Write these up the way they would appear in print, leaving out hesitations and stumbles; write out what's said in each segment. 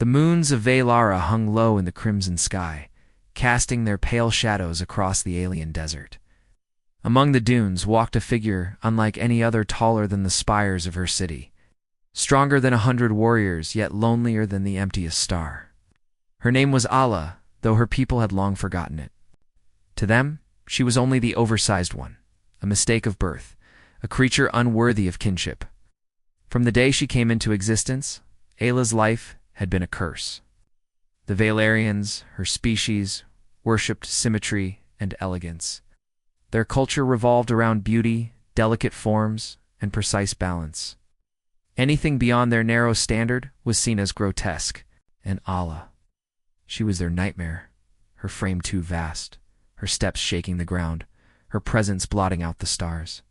The moons of Velara hung low in the crimson sky, casting their pale shadows across the alien desert. Among the dunes walked a figure unlike any other, taller than the spires of her city, stronger than 100 warriors, yet lonelier than the emptiest star. Her name was Allah, though her people had long forgotten it. To them, she was only the oversized one, a mistake of birth, a creature unworthy of kinship. From the day she came into existence, Ayla's life had been a curse. The Valerians, her species, worshipped symmetry and elegance. Their culture revolved around beauty, delicate forms, and precise balance. Anything beyond their narrow standard was seen as grotesque, and Allah, she was their nightmare, her frame too vast, her steps shaking the ground, her presence blotting out the stars.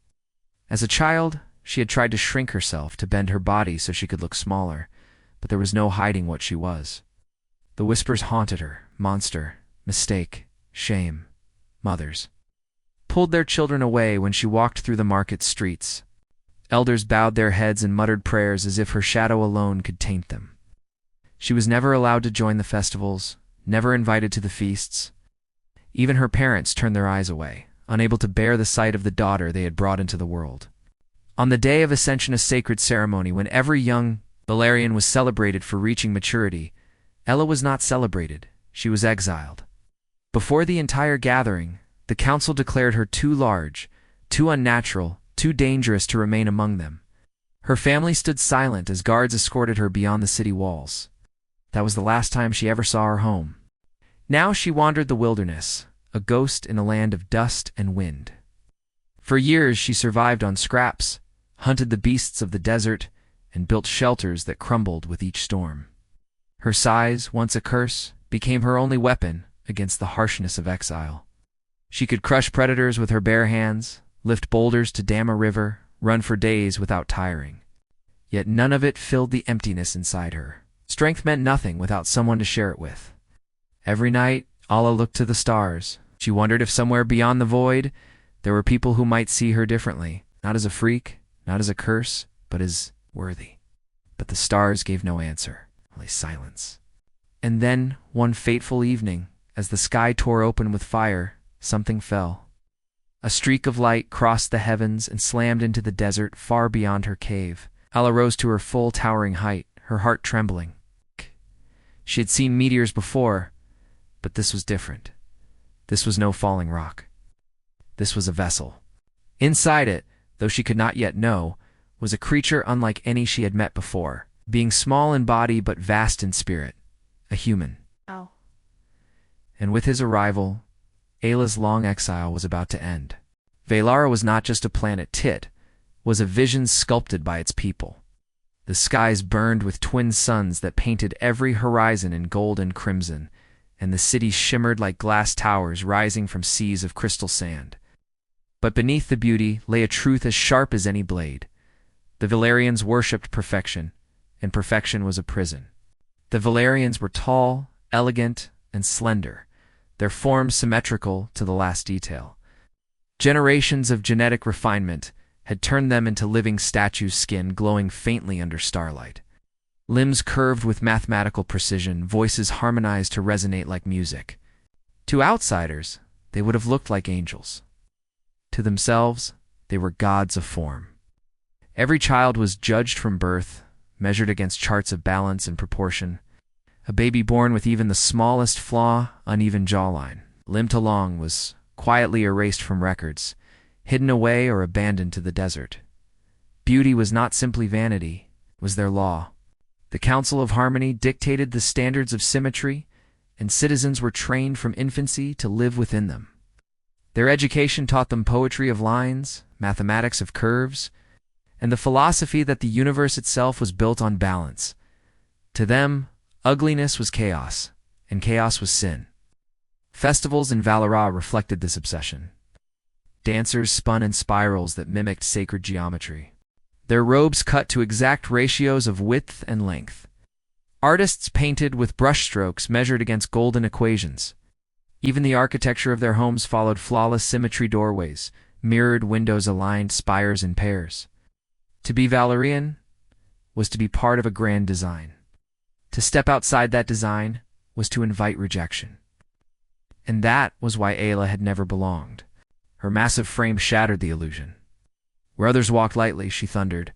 As a child, she had tried to shrink herself, to bend her body so she could look smaller, but there was no hiding what she was. The whispers haunted her: monster, mistake, shame. Mothers pulled their children away when she walked through the market streets. Elders bowed their heads and muttered prayers as if her shadow alone could taint them. She was never allowed to join the festivals, never invited to the feasts. Even her parents turned their eyes away, unable to bear the sight of the daughter they had brought into the world. On the day of Ascension, a sacred ceremony when every young Valerian was celebrated for reaching maturity, Ella was not celebrated, she was exiled. Before the entire gathering, the council declared her too large, too unnatural, too dangerous to remain among them. Her family stood silent as guards escorted her beyond the city walls. That was the last time she ever saw her home. Now she wandered the wilderness, a ghost in a land of dust and wind. For years she survived on scraps, hunted the beasts of the desert, and built shelters that crumbled with each storm. Her size, once a curse, became her only weapon against the harshness of exile. She could crush predators with her bare hands, lift boulders to dam a river, run for days without tiring. Yet none of it filled the emptiness inside her. Strength meant nothing without someone to share it with. Every night, Allah looked to the stars. She wondered if somewhere beyond the void, there were people who might see her differently, not as a freak, not as a curse, but as worthy. But the stars gave no answer, only silence. And then, one fateful evening, as the sky tore open with fire, something fell. A streak of light crossed the heavens and slammed into the desert far beyond her cave. Allah rose to her full towering height, her heart trembling. She had seen meteors before, but this was different. This was no falling rock. This was a vessel. Inside it, though she could not yet know, was a creature unlike any she had met before, being small in body but vast in spirit, a human. Oh. And with his arrival, Ayla's long exile was about to end. Velara was not just a planet, Tit was a vision sculpted by its people. The skies burned with twin suns that painted every horizon in gold and crimson, and the cities shimmered like glass towers rising from seas of crystal sand. But beneath the beauty lay a truth as sharp as any blade. The Valerians worshipped perfection, and perfection was a prison. The Valerians were tall, elegant, and slender, their forms symmetrical to the last detail. Generations of genetic refinement had turned them into living statues, skin glowing faintly under starlight. Limbs curved with mathematical precision, voices harmonized to resonate like music. To outsiders, they would have looked like angels. To themselves, they were gods of form. Every child was judged from birth, measured against charts of balance and proportion. A baby born with even the smallest flaw, uneven jawline, limped along, was quietly erased from records, hidden away or abandoned to the desert. Beauty was not simply vanity, it was their law. The Council of Harmony dictated the standards of symmetry, and citizens were trained from infancy to live within them. Their education taught them poetry of lines, mathematics of curves, and the philosophy that the universe itself was built on balance. To them, ugliness was chaos, and chaos was sin. Festivals in Valara reflected this obsession. Dancers spun in spirals that mimicked sacred geometry. Their robes cut to exact ratios of width and length. Artists painted with brushstrokes measured against golden equations. Even the architecture of their homes followed flawless symmetry: doorways, mirrored windows aligned spires in pairs. To be Valerian was to be part of a grand design. To step outside that design was to invite rejection. And that was why Ayla had never belonged. Her massive frame shattered the illusion. Where others walked lightly, she thundered.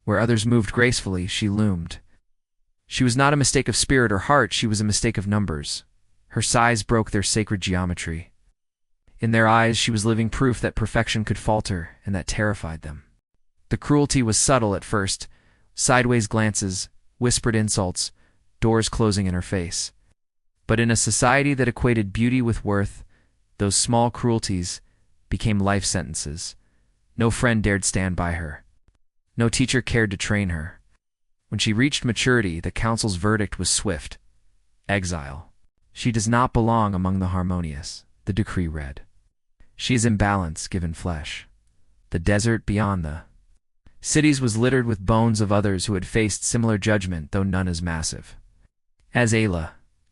Where others moved gracefully, she loomed. She was not a mistake of spirit or heart, she was a mistake of numbers. Her size broke their sacred geometry. In their eyes, she was living proof that perfection could falter, and that terrified them. The cruelty was subtle at first, sideways glances, whispered insults, doors closing in her face. But in a society that equated beauty with worth, those small cruelties became life sentences. No friend dared stand by her. No teacher cared to train her. When she reached maturity, the council's verdict was swift. Exile. She does not belong among the harmonious, the decree read. She is imbalance given flesh. The desert beyond the cities was littered with bones of others who had faced similar judgment, though none as massive as Ayla.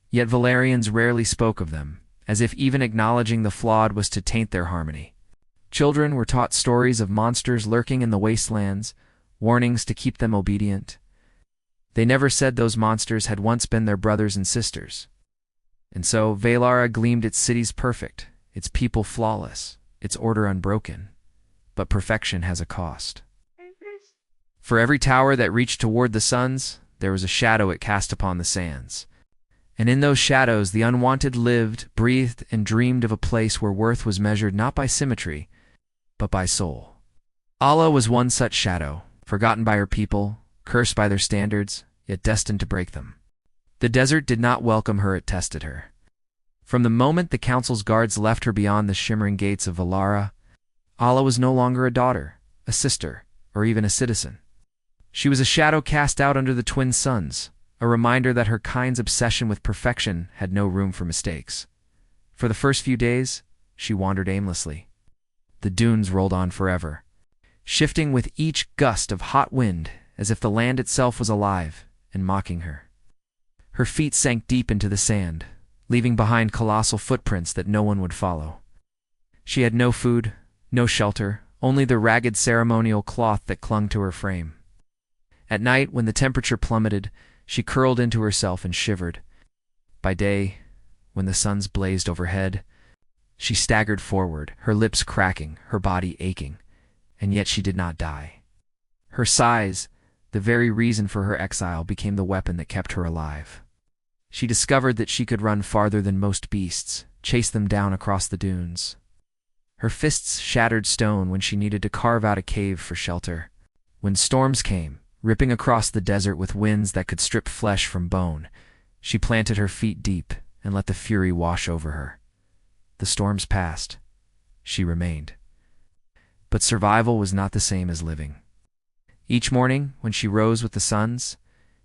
Yet Valerians rarely spoke of them, as if even acknowledging the flawed was to taint their harmony. Children were taught stories of monsters lurking in the wastelands, warnings to keep them obedient. They never said those monsters had once been their brothers and sisters. And so Valara gleamed its cities perfect, its people flawless, its order unbroken. But perfection has a cost. For every tower that reached toward the suns, there was a shadow it cast upon the sands. And in those shadows the unwanted lived, breathed, and dreamed of a place where worth was measured not by symmetry, but by soul. Ala was one such shadow, forgotten by her people, cursed by their standards, yet destined to break them. The desert did not welcome her, it tested her. From the moment the council's guards left her beyond the shimmering gates of Valara, Ala was no longer a daughter, a sister, or even a citizen. She was a shadow cast out under the twin suns, a reminder that her kind's obsession with perfection had no room for mistakes. For the first few days, she wandered aimlessly. The dunes rolled on forever, shifting with each gust of hot wind as if the land itself was alive and mocking her. Her feet sank deep into the sand, leaving behind colossal footprints that no one would follow. She had no food, no shelter, only the ragged ceremonial cloth that clung to her frame. At night, when the temperature plummeted, she curled into herself and shivered. By day, when the suns blazed overhead, she staggered forward, her lips cracking, her body aching, and yet she did not die. Her size, the very reason for her exile, became the weapon that kept her alive. She discovered that she could run farther than most beasts, chase them down across the dunes. Her fists shattered stone when she needed to carve out a cave for shelter. When storms came, ripping across the desert with winds that could strip flesh from bone, she planted her feet deep and let the fury wash over her. The storms passed. She remained. But survival was not the same as living. Each morning, when she rose with the suns,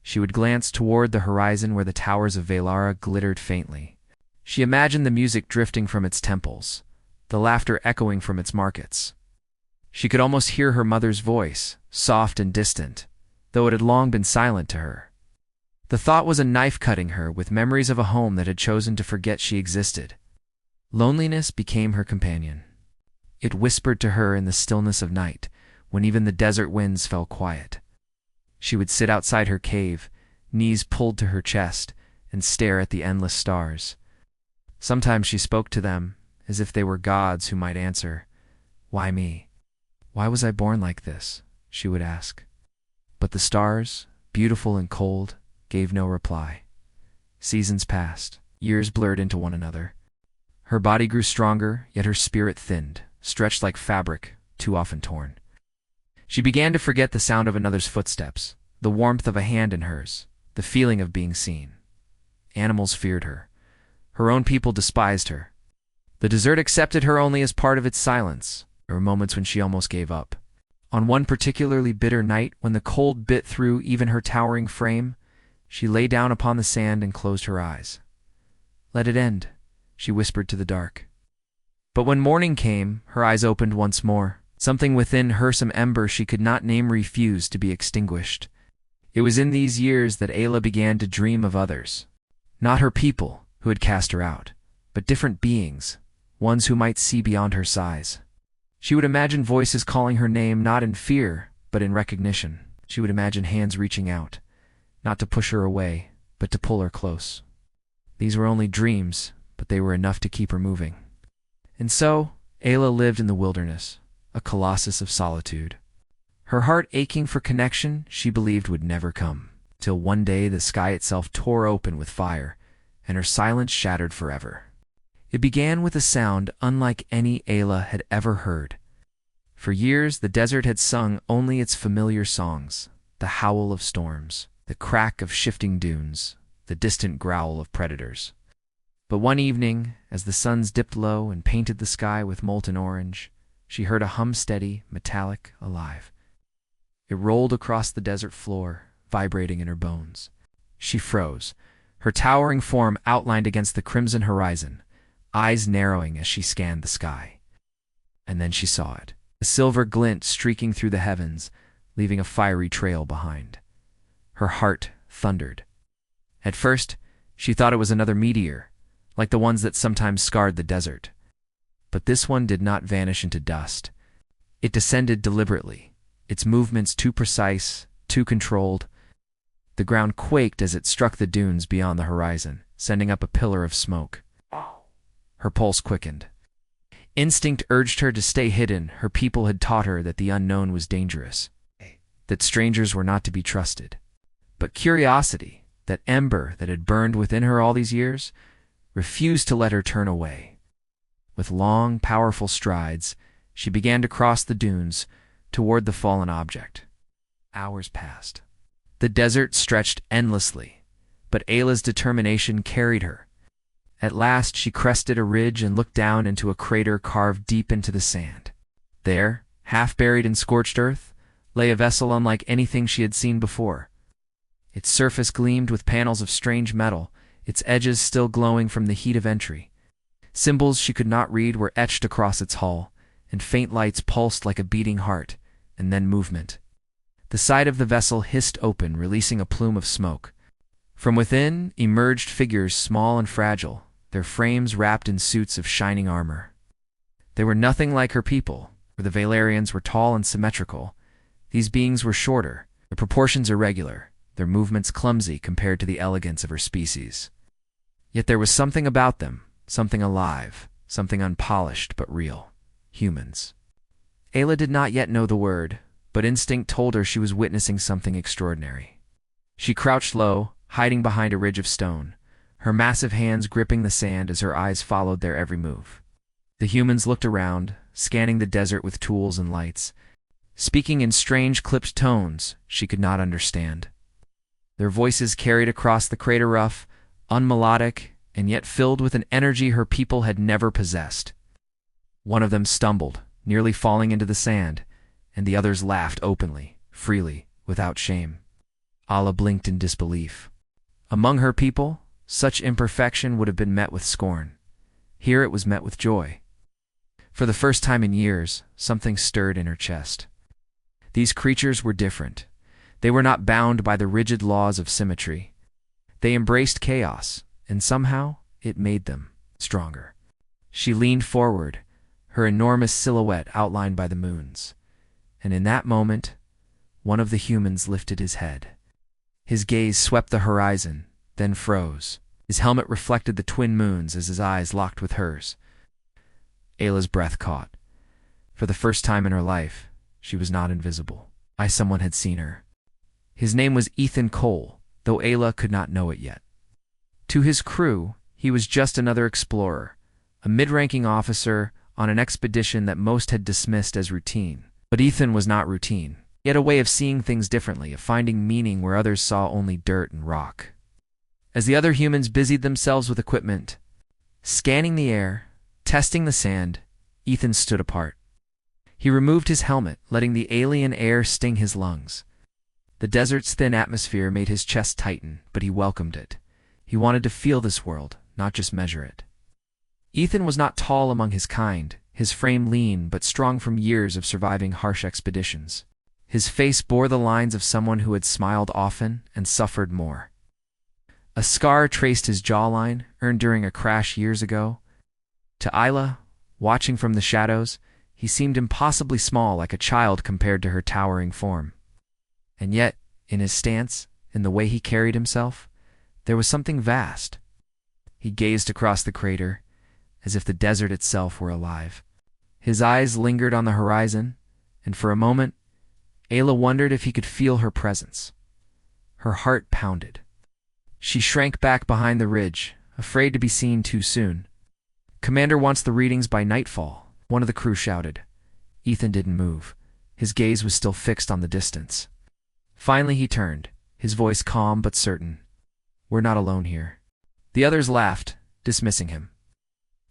she would glance toward the horizon where the towers of Valara glittered faintly. She imagined the music drifting from its temples, the laughter echoing from its markets. She could almost hear her mother's voice, soft and distant, though it had long been silent to her. The thought was a knife cutting her with memories of a home that had chosen to forget she existed. Loneliness became her companion. It whispered to her in the stillness of night, when even the desert winds fell quiet. She would sit outside her cave, knees pulled to her chest, and stare at the endless stars. Sometimes she spoke to them, as if they were gods who might answer. "Why me? Why was I born like this?" she would ask. But the stars, beautiful and cold, gave no reply. Seasons passed, years blurred into one another. Her body grew stronger, yet her spirit thinned, stretched like fabric, too often torn. She began to forget the sound of another's footsteps, the warmth of a hand in hers, the feeling of being seen. Animals feared her. Her own people despised her. The desert accepted her only as part of its silence. There were moments when she almost gave up. On one particularly bitter night, when the cold bit through even her towering frame, she lay down upon the sand and closed her eyes. "Let it end," she whispered to the dark. But when morning came, her eyes opened once more. Something within her, some ember she could not name, refused to be extinguished. It was in these years that Ayla began to dream of others. Not her people, who had cast her out, but different beings, ones who might see beyond her size. She would imagine voices calling her name not in fear, but in recognition. She would imagine hands reaching out, not to push her away, but to pull her close. These were only dreams, but they were enough to keep her moving. And so, Ayla lived in the wilderness, a colossus of solitude. Her heart aching for connection she believed would never come, till one day the sky itself tore open with fire, and her silence shattered forever. It began with a sound unlike any Ayla had ever heard. For years the desert had sung only its familiar songs, the howl of storms, the crack of shifting dunes, the distant growl of predators. But one evening, as the suns dipped low and painted the sky with molten orange, she heard a hum steady, metallic, alive. It rolled across the desert floor, vibrating in her bones. She froze, her towering form outlined against the crimson horizon, eyes narrowing as she scanned the sky. And then she saw it, a silver glint streaking through the heavens, leaving a fiery trail behind. Her heart thundered. At first, she thought it was another meteor, like the ones that sometimes scarred the desert. But this one did not vanish into dust. It descended deliberately, its movements too precise, too controlled. The ground quaked as it struck the dunes beyond the horizon, sending up a pillar of smoke. Her pulse quickened. Instinct urged her to stay hidden. Her people had taught her that the unknown was dangerous, that strangers were not to be trusted. But curiosity, that ember that had burned within her all these years, refused to let her turn away. With long, powerful strides, she began to cross the dunes toward the fallen object. Hours passed. The desert stretched endlessly, but Ayla's determination carried her. At last she crested a ridge and looked down into a crater carved deep into the sand. There, half buried in scorched earth, lay a vessel unlike anything she had seen before. Its surface gleamed with panels of strange metal, its edges still glowing from the heat of entry. Symbols she could not read were etched across its hull, and faint lights pulsed like a beating heart, and then movement. The side of the vessel hissed open, releasing a plume of smoke. From within emerged figures small and fragile, their frames wrapped in suits of shining armor. They were nothing like her people, for the Valerians were tall and symmetrical. These beings were shorter, their proportions irregular, their movements clumsy compared to the elegance of her species. Yet there was something about them, something alive, something unpolished but real. Humans. Ayla did not yet know the word, but instinct told her she was witnessing something extraordinary. She crouched low, hiding behind a ridge of stone, her massive hands gripping the sand as her eyes followed their every move. The humans looked around, scanning the desert with tools and lights, speaking in strange clipped tones she could not understand. Their voices carried across the crater rough, unmelodic, and yet filled with an energy her people had never possessed. One of them stumbled, nearly falling into the sand, and the others laughed openly, freely, without shame. Ayla blinked in disbelief. Among her people, such imperfection would have been met with scorn. Here it was met with joy. For the first time in years, something stirred in her chest. These creatures were different. They were not bound by the rigid laws of symmetry. They embraced chaos, and somehow it made them stronger. She leaned forward, her enormous silhouette outlined by the moons. And in that moment, one of the humans lifted his head. His gaze swept the horizon, then froze. His helmet reflected the twin moons as his eyes locked with hers. Ayla's breath caught. For the first time in her life, she was not invisible. Someone had seen her. His name was Ethan Cole, though Ayla could not know it yet. To his crew, he was just another explorer, a mid-ranking officer on an expedition that most had dismissed as routine. But Ethan was not routine. He had a way of seeing things differently, of finding meaning where others saw only dirt and rock. As the other humans busied themselves with equipment, scanning the air, testing the sand, Ethan stood apart. He removed his helmet, letting the alien air sting his lungs. The desert's thin atmosphere made his chest tighten, but he welcomed it. He wanted to feel this world, not just measure it. Ethan was not tall among his kind, his frame lean but strong from years of surviving harsh expeditions. His face bore the lines of someone who had smiled often and suffered more. A scar traced his jawline, earned during a crash years ago. To Ayla, watching from the shadows, he seemed impossibly small, like a child compared to her towering form. And yet, in his stance, in the way he carried himself, There was something vast. He gazed across the crater, as if the desert itself were alive. His eyes lingered on the horizon, and for a moment, Ayla wondered if he could feel her presence. Her heart pounded. She shrank back behind the ridge, afraid to be seen too soon. "Commander wants the readings by nightfall," one of the crew shouted. Ethan didn't move. His gaze was still fixed on the distance. Finally he turned, his voice calm but certain. "We're not alone here." The others laughed, dismissing him.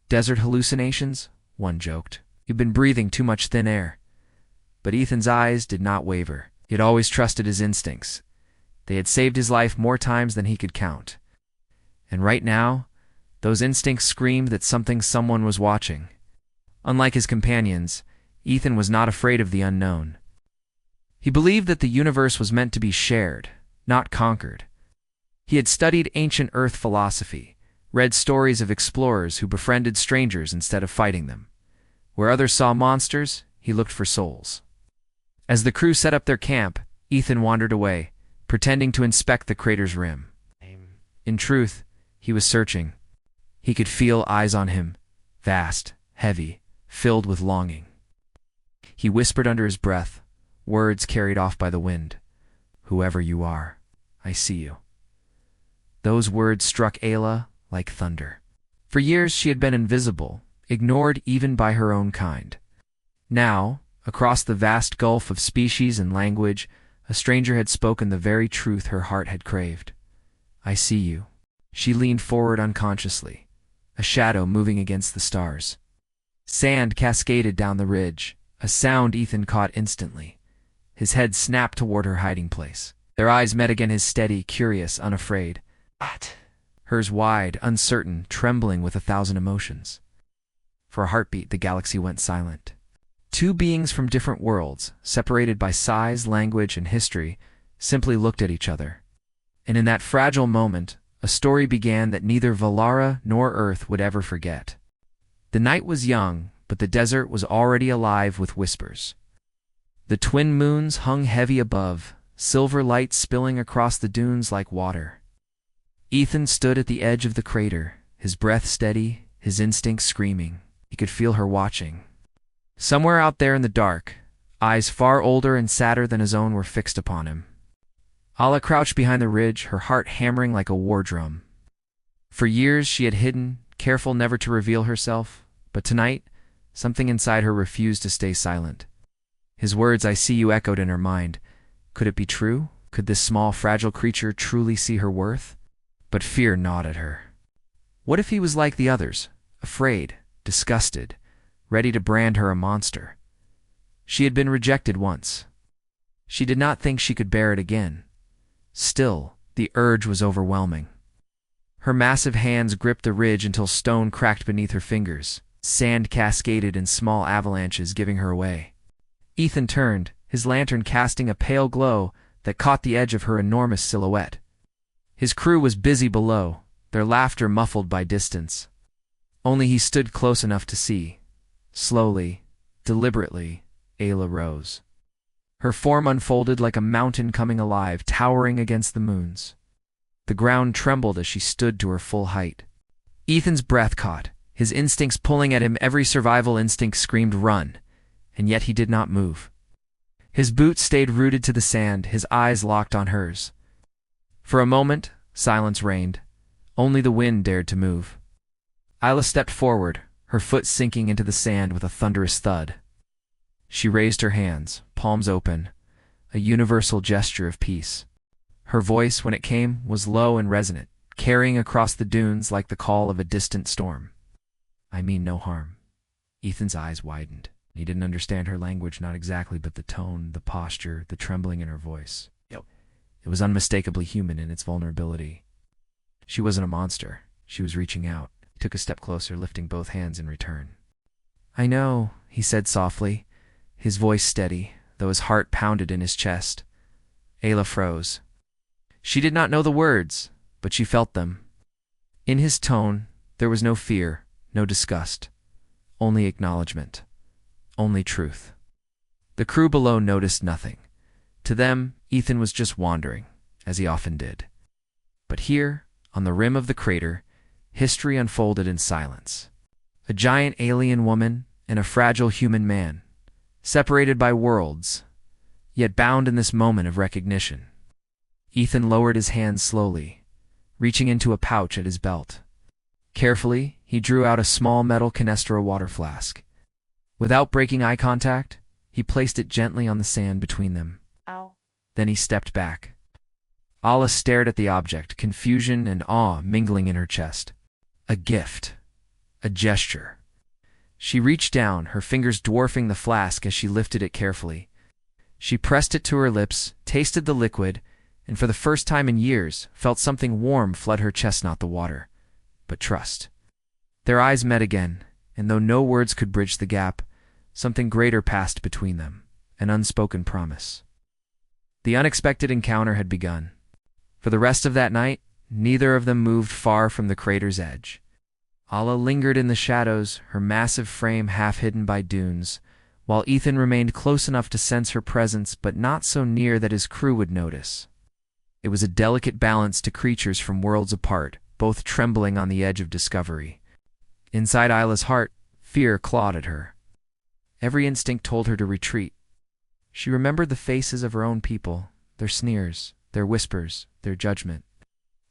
"Desert hallucinations?" one joked. "You've been breathing too much thin air." But Ethan's eyes did not waver. He had always trusted his instincts. They had saved his life more times than he could count. And right now, those instincts screamed that someone was watching. Unlike his companions, Ethan was not afraid of the unknown. He believed that the universe was meant to be shared, not conquered. He had studied ancient Earth philosophy, read stories of explorers who befriended strangers instead of fighting them. Where others saw monsters, he looked for souls. As the crew set up their camp, Ethan wandered away, pretending to inspect the crater's rim. In truth, he was searching. He could feel eyes on him, vast, heavy, filled with longing. He whispered under his breath, words carried off by the wind. "Whoever you are, I see you." Those words struck Ayla like thunder. For years she had been invisible, ignored even by her own kind. Now, across the vast gulf of species and language, a stranger had spoken the very truth her heart had craved. "I see you." She leaned forward unconsciously, a shadow moving against the stars. Sand cascaded down the ridge, a sound Ethan caught instantly. His head snapped toward her hiding place. Their eyes met again, his steady, curious, unafraid. Hers wide, uncertain, trembling with 1,000 emotions. For a heartbeat, the galaxy went silent. Two beings from different worlds, separated by size, language, and history, simply looked at each other. And in that fragile moment, a story began that neither Valara nor Earth would ever forget. The night was young, but the desert was already alive with whispers. The twin moons hung heavy above, silver light spilling across the dunes like water. Ethan stood at the edge of the crater, his breath steady, his instincts screaming. He could feel her watching. Somewhere out there in the dark, eyes far older and sadder than his own were fixed upon him. Ala crouched behind the ridge, her heart hammering like a war drum. For years she had hidden, careful never to reveal herself, but tonight, something inside her refused to stay silent. His words, "I see you," echoed in her mind. Could it be true? Could this small, fragile creature truly see her worth? But fear gnawed at her. What if he was like the others, afraid, disgusted, ready to brand her a monster? She had been rejected once. She did not think she could bear it again. Still, the urge was overwhelming. Her massive hands gripped the ridge until stone cracked beneath her fingers. Sand cascaded in small avalanches, giving her away. Ethan turned, his lantern casting a pale glow that caught the edge of her enormous silhouette. His crew was busy below, their laughter muffled by distance. Only he stood close enough to see. Slowly, deliberately, Ayla rose. Her form unfolded like a mountain coming alive, towering against the moons. The ground trembled as she stood to her full height. Ethan's breath caught, his instincts pulling at him. Every survival instinct screamed run, and yet he did not move. His boots stayed rooted to the sand, his eyes locked on hers. For a moment, silence reigned. Only the wind dared to move. Ayla stepped forward, her foot sinking into the sand with a thunderous thud. She raised her hands, palms open, a universal gesture of peace. Her voice, when it came, was low and resonant, carrying across the dunes like the call of a distant storm. "I mean no harm." Ethan's eyes widened. He didn't understand her language, not exactly, but the tone, the posture, the trembling in her voice. It was unmistakably human in its vulnerability. She wasn't a monster. She was reaching out. He took a step closer, lifting both hands in return. "I know," he said softly, his voice steady, though his heart pounded in his chest. Ayla froze. She did not know the words, but she felt them. In his tone, there was no fear, no disgust, only acknowledgement, only truth. The crew below noticed nothing. To them, Ethan was just wandering, as he often did. But here, on the rim of the crater, history unfolded in silence. A giant alien woman and a fragile human man, separated by worlds, yet bound in this moment of recognition. Ethan lowered his hands slowly, reaching into a pouch at his belt. Carefully, he drew out a small metal canestra water flask. Without breaking eye contact, he placed it gently on the sand between them. Ow. Then he stepped back. Ala stared at the object, confusion and awe mingling in her chest. A gift. A gesture. She reached down, her fingers dwarfing the flask as she lifted it carefully. She pressed it to her lips, tasted the liquid, and for the first time in years felt something warm flood her chest, not the water, but trust. Their eyes met again, and though no words could bridge the gap, something greater passed between them, an unspoken promise. The unexpected encounter had begun. For the rest of that night, neither of them moved far from the crater's edge. Ala lingered in the shadows, her massive frame half hidden by dunes, while Ethan remained close enough to sense her presence but not so near that his crew would notice. It was a delicate balance to creatures from worlds apart, both trembling on the edge of discovery. Inside Isla's heart, fear clawed at her. Every instinct told her to retreat. She remembered the faces of her own people, their sneers, their whispers, their judgment.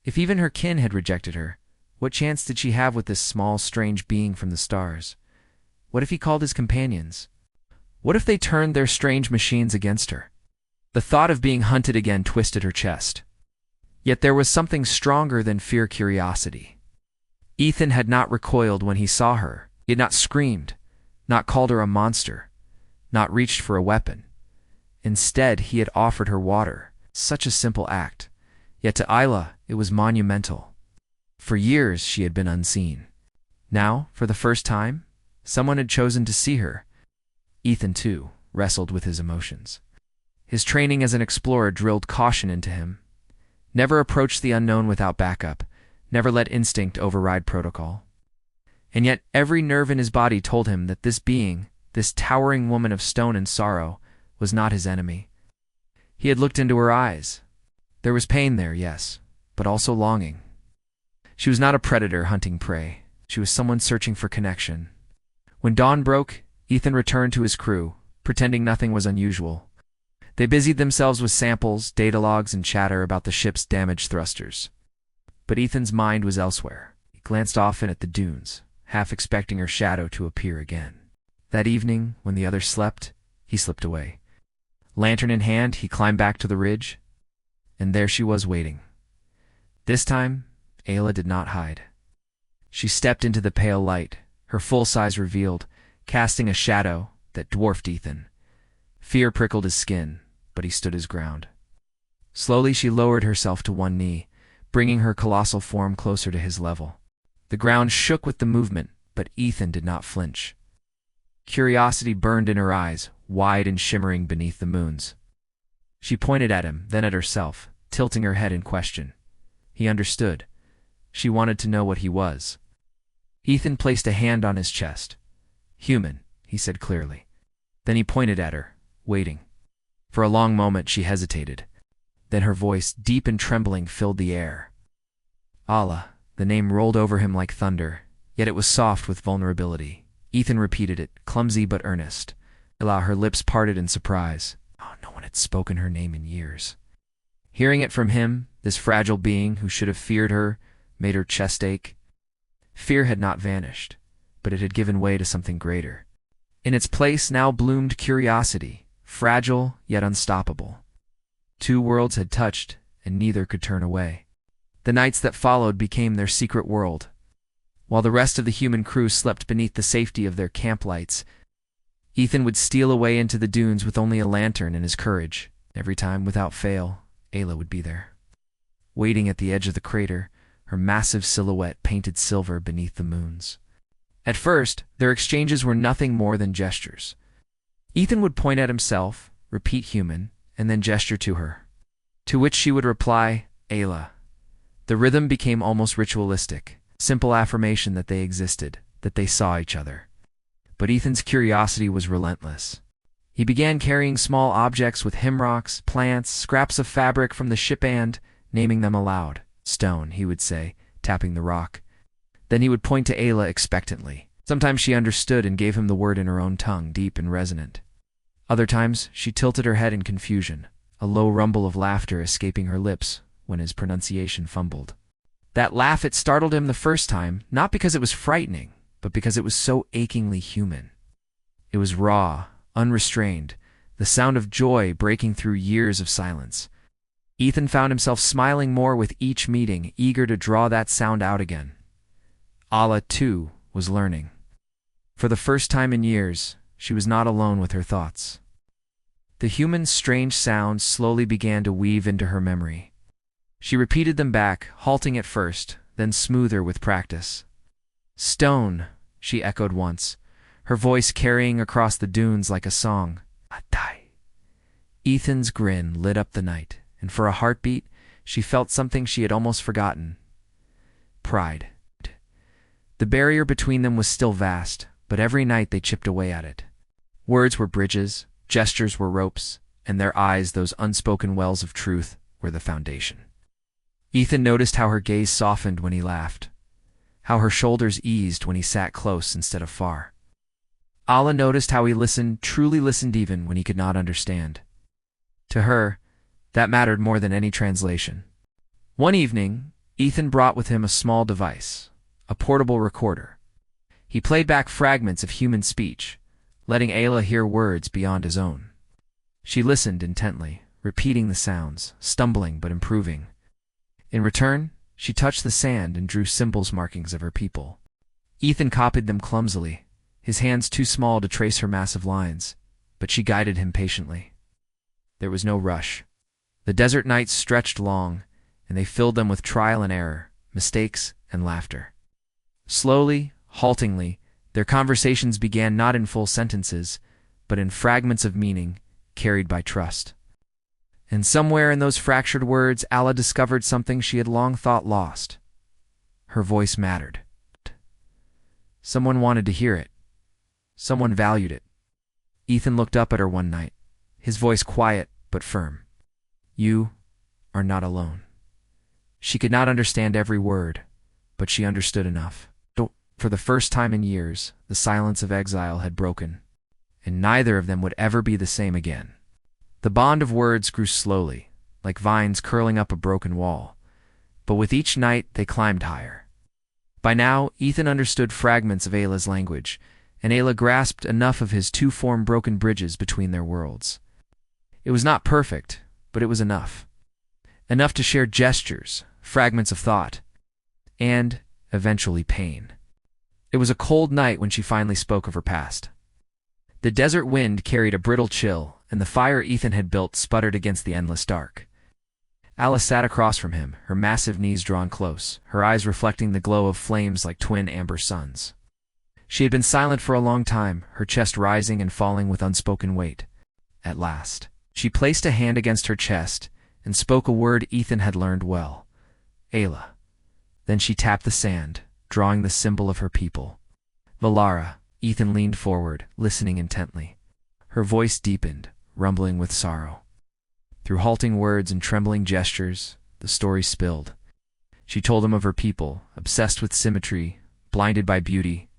If even her kin had rejected her, what chance did she have with this small, strange being from the stars? What if he called his companions? What if they turned their strange machines against her? The thought of being hunted again twisted her chest. Yet there was something stronger than fear, curiosity. Ethan had not recoiled when he saw her. He had not screamed, not called her a monster, not reached for a weapon. Instead, he had offered her water. Such a simple act. Yet to Isla, it was monumental. For years, she had been unseen. Now, for the first time, someone had chosen to see her. Ethan, too, wrestled with his emotions. His training as an explorer drilled caution into him. Never approach the unknown without backup. Never let instinct override protocol. And yet every nerve in his body told him that this being, this towering woman of stone and sorrow, was not his enemy. He had looked into her eyes. There was pain there, yes, but also longing. She was not a predator hunting prey. She was someone searching for connection. When dawn broke, Ethan returned to his crew, pretending nothing was unusual. They busied themselves with samples, data logs, and chatter about the ship's damaged thrusters. But Ethan's mind was elsewhere. He glanced often at the dunes, half expecting her shadow to appear again. That evening, when the others slept, he slipped away. Lantern in hand, he climbed back to the ridge, and there she was waiting. This time, Ayla did not hide. She stepped into the pale light, her full size revealed, casting a shadow that dwarfed Ethan. Fear prickled his skin, but he stood his ground. Slowly she lowered herself to one knee, bringing her colossal form closer to his level. The ground shook with the movement, but Ethan did not flinch. Curiosity burned in her eyes, wide and shimmering beneath the moons. She pointed at him, then at herself, tilting her head in question. He understood. She wanted to know what he was. Ethan placed a hand on his chest. "Human," he said clearly. Then he pointed at her, waiting. For a long moment she hesitated. Then her voice, deep and trembling, filled the air. Allah. The name rolled over him like thunder, yet it was soft with vulnerability. Ethan repeated it, clumsy but earnest. Allah, her lips parted in surprise. Oh, no one had spoken her name in years. Hearing it from him, this fragile being who should have feared her, made her chest ache. Fear had not vanished, but it had given way to something greater. In its place now bloomed curiosity, fragile yet unstoppable. Two worlds had touched, and neither could turn away. The nights that followed became their secret world. While the rest of the human crew slept beneath the safety of their camp lights, Ethan would steal away into the dunes with only a lantern and his courage. Every time, without fail, Ayla would be there. Waiting at the edge of the crater, her massive silhouette painted silver beneath the moons. At first, their exchanges were nothing more than gestures. Ethan would point at himself, repeat human, and then gesture to her. To which she would reply, Ayla. The rhythm became almost ritualistic, simple affirmation that they existed, that they saw each other. But Ethan's curiosity was relentless. He began carrying small objects with hymn rocks, plants, scraps of fabric from the ship and, naming them aloud, "Stone," he would say, tapping the rock. Then he would point to Ayla expectantly. Sometimes she understood and gave him the word in her own tongue, deep and resonant. Other times she tilted her head in confusion, a low rumble of laughter escaping her lips when his pronunciation fumbled. That laugh, it startled him the first time, not because it was frightening, but because it was so achingly human. It was raw, unrestrained, the sound of joy breaking through years of silence. Ethan found himself smiling more with each meeting, eager to draw that sound out again. Ala, too, was learning. For the first time in years, she was not alone with her thoughts. The human strange sounds slowly began to weave into her memory. She repeated them back, halting at first, then smoother with practice. "Stone," she echoed once, her voice carrying across the dunes like a song. "Atai." Ethan's grin lit up the night, and for a heartbeat, she felt something she had almost forgotten. Pride. The barrier between them was still vast, but every night they chipped away at it. Words were bridges, gestures were ropes, and their eyes, those unspoken wells of truth, were the foundation. Ethan noticed how her gaze softened when he laughed, how her shoulders eased when he sat close instead of far. Ala noticed how he listened, truly listened even when he could not understand. To her, that mattered more than any translation. One evening, Ethan brought with him a small device, a portable recorder. He played back fragments of human speech, letting Ayla hear words beyond his own. She listened intently, repeating the sounds, stumbling but improving. In return, she touched the sand and drew symbols markings of her people. Ethan copied them clumsily, his hands too small to trace her massive lines, but she guided him patiently. There was no rush. The desert nights stretched long, and they filled them with trial and error, mistakes and laughter. Slowly, haltingly, their conversations began not in full sentences, but in fragments of meaning, carried by trust. And somewhere in those fractured words, Ala discovered something she had long thought lost. Her voice mattered. Someone wanted to hear it. Someone valued it. Ethan looked up at her one night, his voice quiet but firm. "You are not alone." She could not understand every word, but she understood enough. For the first time in years, the silence of exile had broken, and neither of them would ever be the same again. The bond of words grew slowly, like vines curling up a broken wall, but with each night they climbed higher. By now, Ethan understood fragments of Ayla's language, and Ayla grasped enough of his to form broken bridges between their worlds. It was not perfect, but it was enough. Enough to share gestures, fragments of thought, and, eventually, pain. It was a cold night when she finally spoke of her past. The desert wind carried a brittle chill, and the fire Ethan had built sputtered against the endless dark. Alice sat across from him, her massive knees drawn close, her eyes reflecting the glow of flames like twin amber suns. She had been silent for a long time, her chest rising and falling with unspoken weight. At last, she placed a hand against her chest and spoke a word Ethan had learned well. "Ayla." Then she tapped the sand, drawing the symbol of her people. "Valara." Ethan leaned forward, listening intently. Her voice deepened, rumbling with sorrow. Through halting words and trembling gestures, the story spilled. She told him of her people, obsessed with symmetry, blinded by beauty.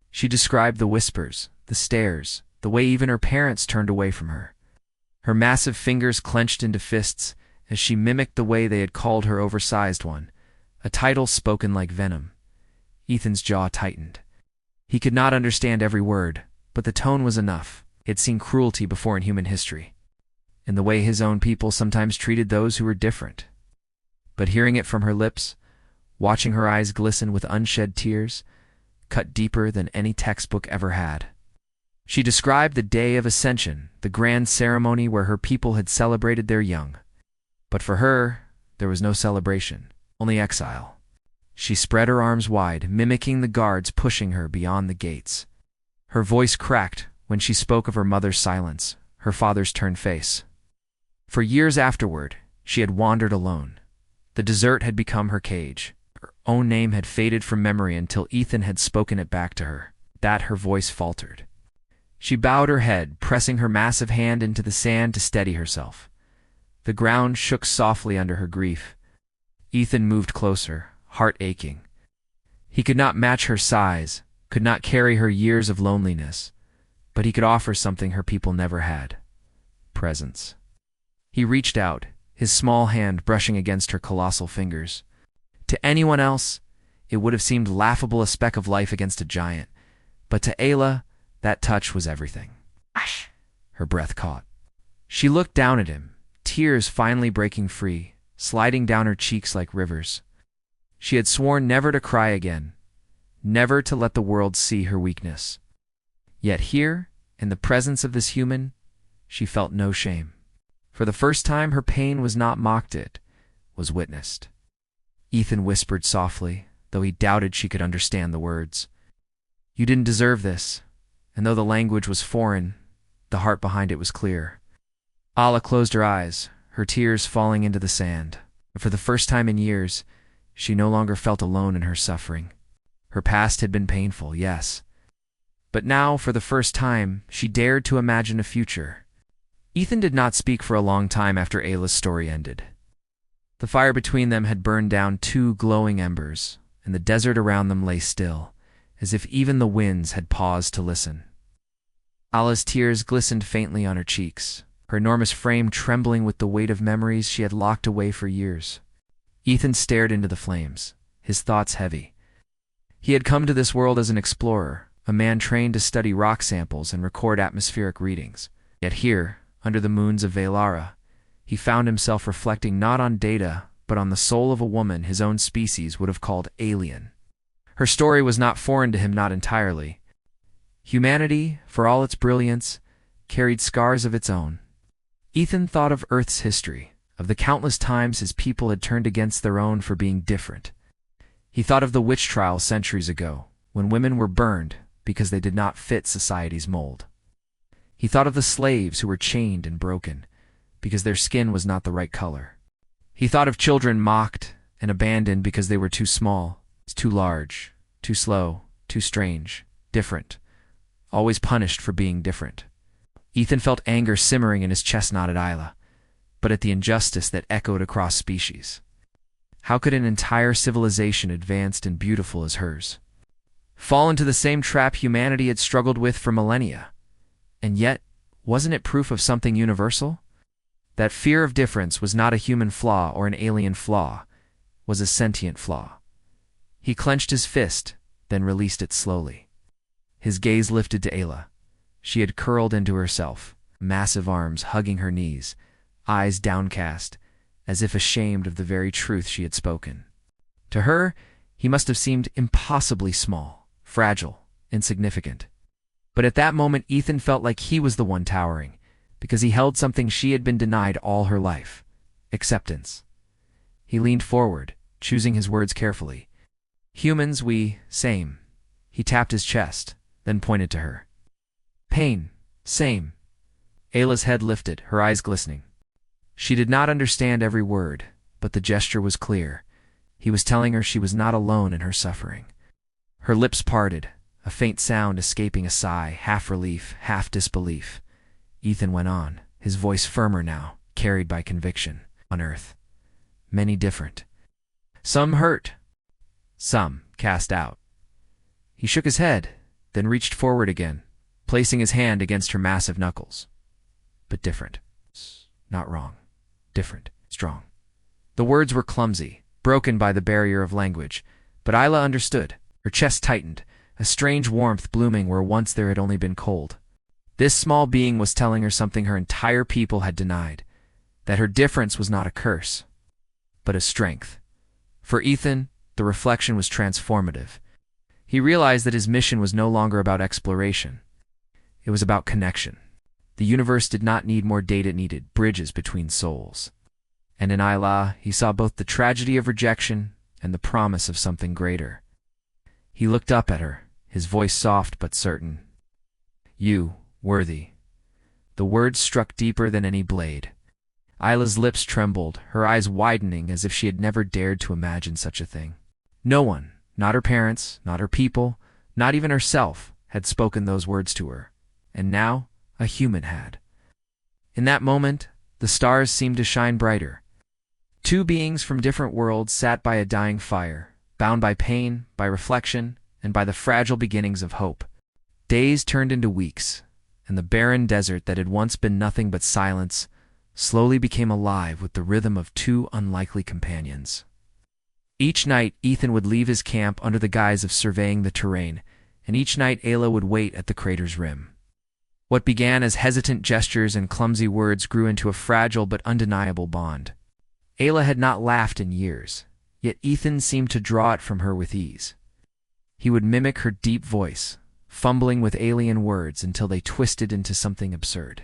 She described the whispers, the stares, the way even her parents turned away from her. Her massive fingers clenched into fists as she mimicked the way they had called her oversized one, a title spoken like venom. Ethan's jaw tightened. He could not understand every word, but the tone was enough. He had seen cruelty before in human history, in the way his own people sometimes treated those who were different. But hearing it from her lips, watching her eyes glisten with unshed tears, cut deeper than any textbook ever had. She described the day of ascension, the grand ceremony where her people had celebrated their young. But for her, there was no celebration, only exile. She spread her arms wide, mimicking the guards pushing her beyond the gates. Her voice cracked when she spoke of her mother's silence, her father's turned face. For years afterward, she had wandered alone. The desert had become her cage. Her own name had faded from memory until Ethan had spoken it back to her. That her voice faltered. She bowed her head, pressing her massive hand into the sand to steady herself. The ground shook softly under her grief. Ethan moved closer, heart aching. He could not match her size, could not carry her years of loneliness, but he could offer something her people never had: presence. He reached out, his small hand brushing against her colossal fingers. To anyone else, it would have seemed laughable, a speck of life against a giant, but to Ayla, that touch was everything. Ash! Her breath caught. She looked down at him, tears finally breaking free, sliding down her cheeks like rivers. She had sworn never to cry again, never to let the world see her weakness. Yet here, in the presence of this human, she felt no shame. For the first time, her pain was not mocked, it was witnessed. Ethan whispered softly, though he doubted she could understand the words. "You didn't deserve this," and though the language was foreign, the heart behind it was clear. Ala closed her eyes, her tears falling into the sand. For the first time in years, she no longer felt alone in her suffering. Her past had been painful, yes. But now, for the first time, she dared to imagine a future. Ethan did not speak for a long time after Ayla's story ended. The fire between them had burned down 2 glowing embers, and the desert around them lay still, as if even the winds had paused to listen. Ala's tears glistened faintly on her cheeks, her enormous frame trembling with the weight of memories she had locked away for years. Ethan stared into the flames, his thoughts heavy. He had come to this world as an explorer, a man trained to study rock samples and record atmospheric readings. Yet here, under the moons of Velara, he found himself reflecting not on data, but on the soul of a woman his own species would have called alien. Her story was not foreign to him, not entirely. Humanity, for all its brilliance, carried scars of its own. Ethan thought of Earth's history, of the countless times his people had turned against their own for being different. He thought of the witch trials centuries ago, when women were burned because they did not fit society's mold. He thought of the slaves who were chained and broken because their skin was not the right color. He thought of children mocked and abandoned because they were too small, too large, too slow, too strange, different, always punished for being different. Ethan felt anger simmering in his chest, not at Ayla, but at the injustice that echoed across species. How could an entire civilization advanced and beautiful as hers fall into the same trap humanity had struggled with for millennia? And yet, wasn't it proof of something universal? That fear of difference was not a human flaw or an alien flaw, was a sentient flaw. He clenched his fist, then released it slowly. His gaze lifted to Ayla. She had curled into herself, massive arms hugging her knees, eyes downcast, as if ashamed of the very truth she had spoken. To her, he must have seemed impossibly small, fragile, insignificant. But at that moment, Ethan felt like he was the one towering, because he held something she had been denied all her life: acceptance. He leaned forward, choosing his words carefully. "Humans, we, same." He tapped his chest, then pointed to her. "Pain, same." Ayla's head lifted, her eyes glistening. She did not understand every word, but the gesture was clear. He was telling her she was not alone in her suffering. Her lips parted, a faint sound escaping, a sigh, half relief, half disbelief. Ethan went on, his voice firmer now, carried by conviction. "On Earth, many different. Some hurt, some cast out." He shook his head, then reached forward again, placing his hand against her massive knuckles. "But different. Not wrong. Different. Strong." The words were clumsy, broken by the barrier of language, but Ayla understood. Her chest tightened, a strange warmth blooming where once there had only been cold. This small being was telling her something her entire people had denied, that her difference was not a curse, but a strength. For Ethan, the reflection was transformative. He realized that his mission was no longer about exploration. It was about connection. The universe did not need more data, it needed bridges between souls. And in Ayla, he saw both the tragedy of rejection and the promise of something greater. He looked up at her, his voice soft but certain. "You, worthy." The words struck deeper than any blade. Ayla's lips trembled, her eyes widening as if she had never dared to imagine such a thing. No one, not her parents, not her people, not even herself, had spoken those words to her. And now, a human had. In that moment, the stars seemed to shine brighter. Two beings from different worlds sat by a dying fire, bound by pain, by reflection, and by the fragile beginnings of hope. Days turned into weeks, and the barren desert that had once been nothing but silence slowly became alive with the rhythm of two unlikely companions. Each night, Ethan would leave his camp under the guise of surveying the terrain, and each night Ayla would wait at the crater's rim. What began as hesitant gestures and clumsy words grew into a fragile but undeniable bond. Ayla had not laughed in years, yet Ethan seemed to draw it from her with ease. He would mimic her deep voice, fumbling with alien words until they twisted into something absurd.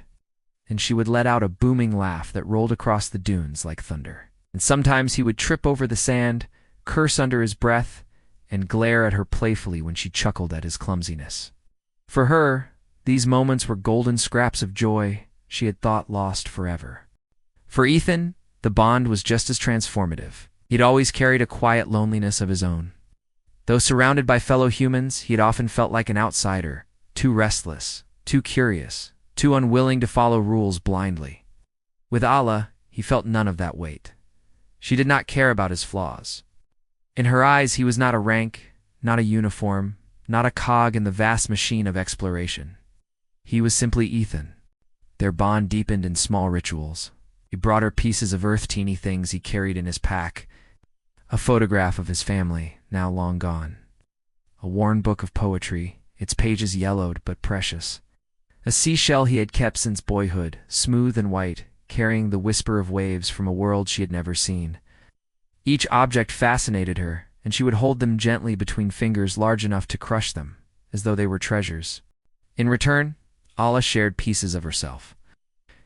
And she would let out a booming laugh that rolled across the dunes like thunder. And sometimes he would trip over the sand, curse under his breath, and glare at her playfully when she chuckled at his clumsiness. For her, these moments were golden scraps of joy she had thought lost forever. For Ethan, the bond was just as transformative. He'd always carried a quiet loneliness of his own. Though surrounded by fellow humans, he had often felt like an outsider, too restless, too curious, too unwilling to follow rules blindly. With Ala, he felt none of that weight. She did not care about his flaws. In her eyes, he was not a rank, not a uniform, not a cog in the vast machine of exploration. He was simply Ethan. Their bond deepened in small rituals. He brought her pieces of earth-teeny things he carried in his pack, a photograph of his family, now long gone, a worn book of poetry, its pages yellowed but precious, a seashell he had kept since boyhood, smooth and white, carrying the whisper of waves from a world she had never seen. Each object fascinated her, and she would hold them gently between fingers large enough to crush them, as though they were treasures. In return, Ala shared pieces of herself.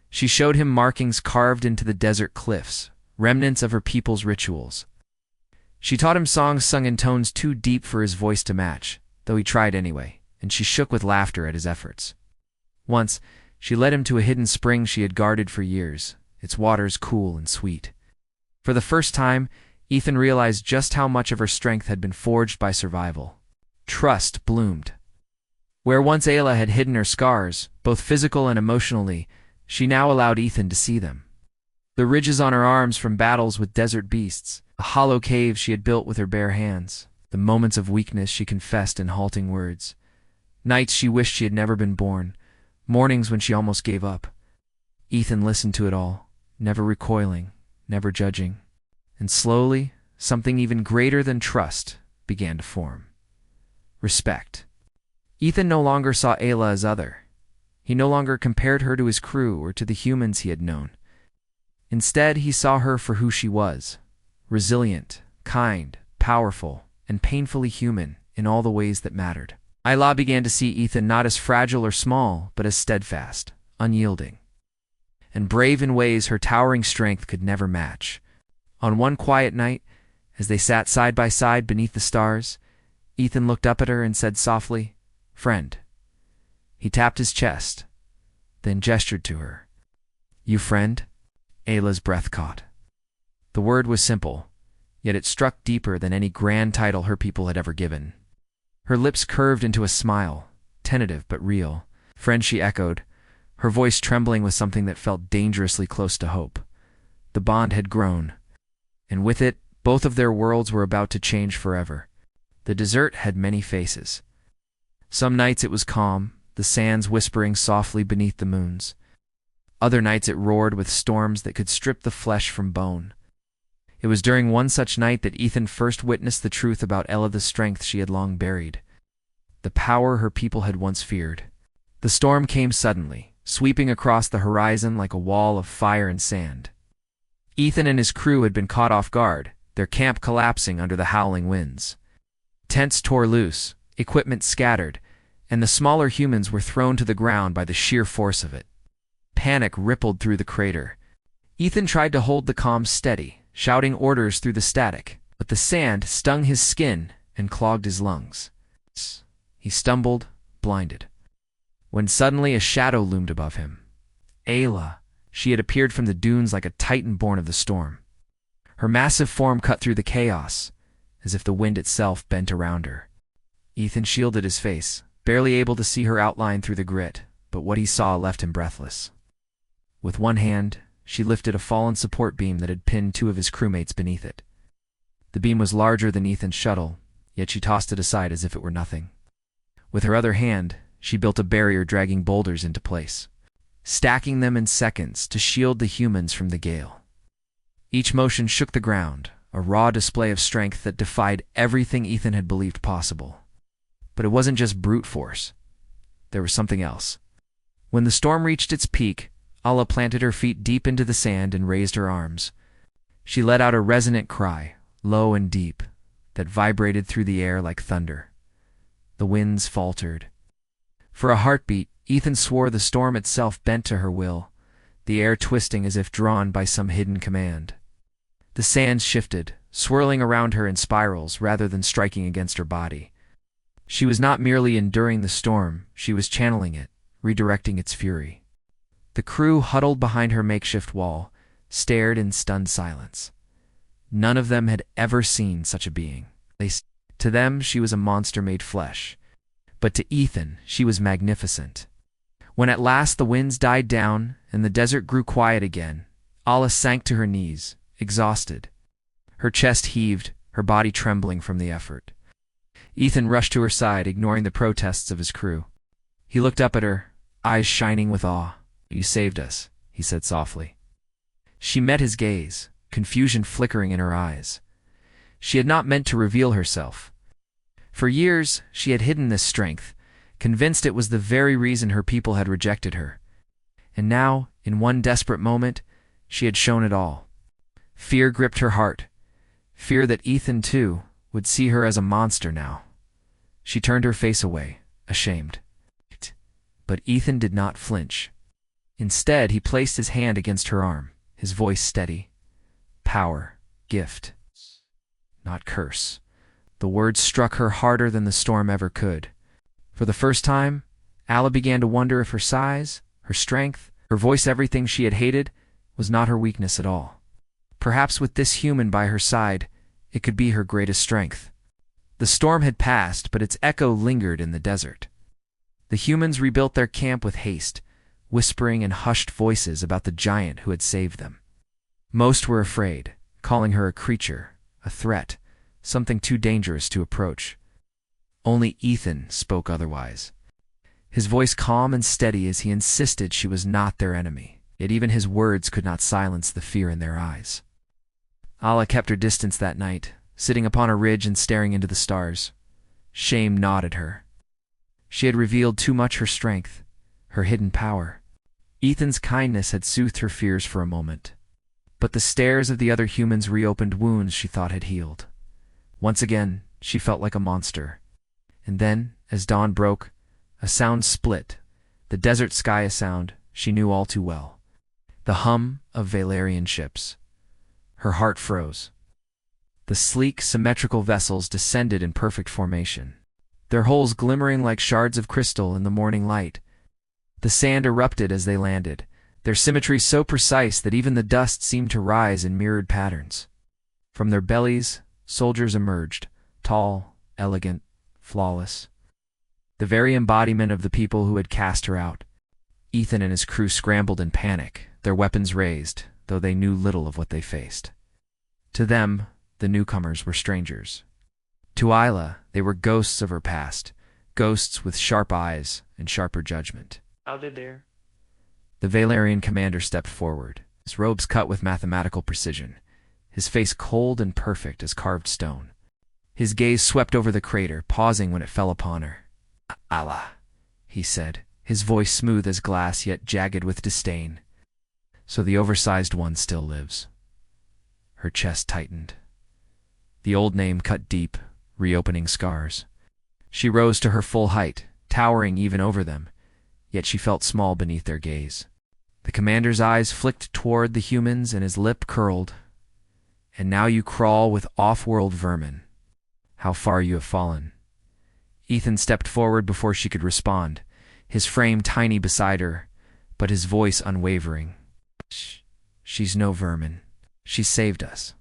She showed him markings carved into the desert cliffs, remnants of her people's rituals. She taught him songs sung in tones too deep for his voice to match, though he tried anyway, and she shook with laughter at his efforts. Once, she led him to a hidden spring she had guarded for years, its waters cool and sweet. For the first time, Ethan realized just how much of her strength had been forged by survival. Trust bloomed. Where once Ayla had hidden her scars, both physical and emotionally, she now allowed Ethan to see them. The ridges on her arms from battles with desert beasts, the hollow caves she had built with her bare hands, the moments of weakness she confessed in halting words, nights she wished she had never been born, mornings when she almost gave up. Ethan listened to it all, never recoiling, never judging. And slowly, something even greater than trust began to form. Respect. Ethan no longer saw Ayla as other. He no longer compared her to his crew or to the humans he had known. Instead, he saw her for who she was, resilient, kind, powerful, and painfully human in all the ways that mattered. Ayla began to see Ethan not as fragile or small, but as steadfast, unyielding, and brave in ways her towering strength could never match. On one quiet night, as they sat side by side beneath the stars, Ethan looked up at her and said softly, "Friend." He tapped his chest, then gestured to her. "You friend?" Ayla's breath caught. The word was simple, yet it struck deeper than any grand title her people had ever given. Her lips curved into a smile, tentative but real. "Friend," she echoed, her voice trembling with something that felt dangerously close to hope. The bond had grown, and with it, both of their worlds were about to change forever. The desert had many faces. Some nights it was calm, the sands whispering softly beneath the moons. Other nights it roared with storms that could strip the flesh from bone. It was during one such night that Ethan first witnessed the truth about Ayla's strength she had long buried, the power her people had once feared. The storm came suddenly, sweeping across the horizon like a wall of fire and sand. Ethan and his crew had been caught off guard, their camp collapsing under the howling winds. Tents tore loose, equipment scattered, and the smaller humans were thrown to the ground by the sheer force of it. Panic rippled through the crater. Ethan tried to hold the calm steady, shouting orders through the static, but the sand stung his skin and clogged his lungs. He stumbled, blinded, when suddenly a shadow loomed above him. Ayla. She had appeared from the dunes like a titan born of the storm. Her massive form cut through the chaos, as if the wind itself bent around her. Ethan shielded his face, barely able to see her outline through the grit, but what he saw left him breathless. With one hand, she lifted a fallen support beam that had pinned two of his crewmates beneath it. The beam was larger than Ethan's shuttle, yet she tossed it aside as if it were nothing. With her other hand, she built a barrier dragging boulders into place, stacking them in seconds to shield the humans from the gale. Each motion shook the ground, a raw display of strength that defied everything Ethan had believed possible. But it wasn't just brute force. There was something else. When the storm reached its peak, Ala planted her feet deep into the sand and raised her arms. She let out a resonant cry, low and deep, that vibrated through the air like thunder. The winds faltered. For a heartbeat, Ethan swore the storm itself bent to her will, the air twisting as if drawn by some hidden command. The sand shifted, swirling around her in spirals rather than striking against her body. She was not merely enduring the storm, she was channeling it, redirecting its fury. The crew huddled behind her makeshift wall, stared in stunned silence. None of them had ever seen such a being. To them, she was a monster made flesh. But to Ethan, she was magnificent. When at last the winds died down and the desert grew quiet again, Ala sank to her knees, exhausted. Her chest heaved, her body trembling from the effort. Ethan rushed to her side, ignoring the protests of his crew. He looked up at her, eyes shining with awe. "You saved us," he said softly. She met his gaze, confusion flickering in her eyes. She had not meant to reveal herself. For years, she had hidden this strength, convinced it was the very reason her people had rejected her. And now, in one desperate moment, she had shown it all. Fear gripped her heart. Fear that Ethan, too, would see her as a monster now. She turned her face away, ashamed. But Ethan did not flinch. Instead, he placed his hand against her arm, his voice steady. "Power, gift, not curse." The words struck her harder than the storm ever could. For the first time, Ala began to wonder if her size, her strength, her voice, everything she had hated, was not her weakness at all. Perhaps with this human by her side, it could be her greatest strength. The storm had passed, but its echo lingered in the desert. The humans rebuilt their camp with haste, whispering in hushed voices about the giant who had saved them. Most were afraid, calling her a creature, a threat, something too dangerous to approach. Only Ethan spoke otherwise. His voice calm and steady as he insisted she was not their enemy, yet even his words could not silence the fear in their eyes. Ala kept her distance that night, sitting upon a ridge and staring into the stars. Shame gnawed at her. She had revealed too much her strength, her hidden power. Ethan's kindness had soothed her fears for a moment. But the stares of the other humans reopened wounds she thought had healed. Once again, she felt like a monster. And then, as dawn broke, a sound split, the desert sky a sound she knew all too well. The hum of Valerian ships. Her heart froze. The sleek, symmetrical vessels descended in perfect formation, their hulls glimmering like shards of crystal in the morning light. The sand erupted as they landed, their symmetry so precise that even the dust seemed to rise in mirrored patterns. From their bellies, soldiers emerged, tall, elegant, flawless. The very embodiment of the people who had cast her out. Ethan and his crew scrambled in panic, their weapons raised, though they knew little of what they faced. To them, the newcomers were strangers. To Isla, they were ghosts of her past, ghosts with sharp eyes and sharper judgment. Out there. The Valerian commander stepped forward, his robes cut with mathematical precision, his face cold and perfect as carved stone. His gaze swept over the crater, pausing when it fell upon her. "Allah," he said, his voice smooth as glass yet jagged with disdain. "So the oversized one still lives." Her chest tightened. The old name cut deep, reopening scars. She rose to her full height, towering even over them, yet she felt small beneath their gaze. The commander's eyes flicked toward the humans and his lip curled. "And now you crawl with off-world vermin. How far you have fallen." Ethan stepped forward before she could respond, his frame tiny beside her, but his voice unwavering. "She's no vermin. She saved us."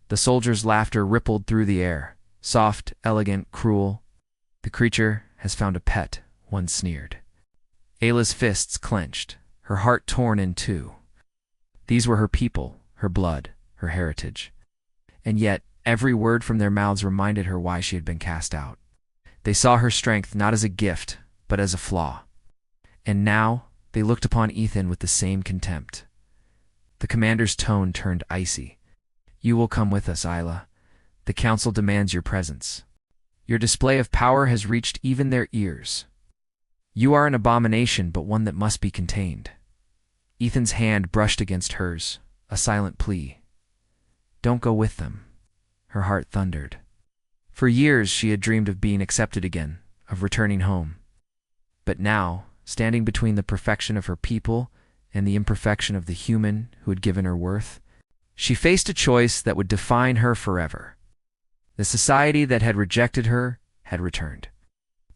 The soldier's laughter rippled through the air, soft, elegant, cruel. "The creature has found a pet," one sneered. Ayla's fists clenched, her heart torn in two. These were her people, her blood, her heritage. And yet, every word from their mouths reminded her why she had been cast out. They saw her strength not as a gift, but as a flaw. And now, they looked upon Ethan with the same contempt. The commander's tone turned icy. "You will come with us, Isla. The council demands your presence. Your display of power has reached even their ears. You are an abomination, but one that must be contained." Ethan's hand brushed against hers, a silent plea. "Don't go with them." Her heart thundered. For years she had dreamed of being accepted again, of returning home. But now, standing between the perfection of her people and the imperfection of the human who had given her worth, she faced a choice that would define her forever. The society that had rejected her had returned.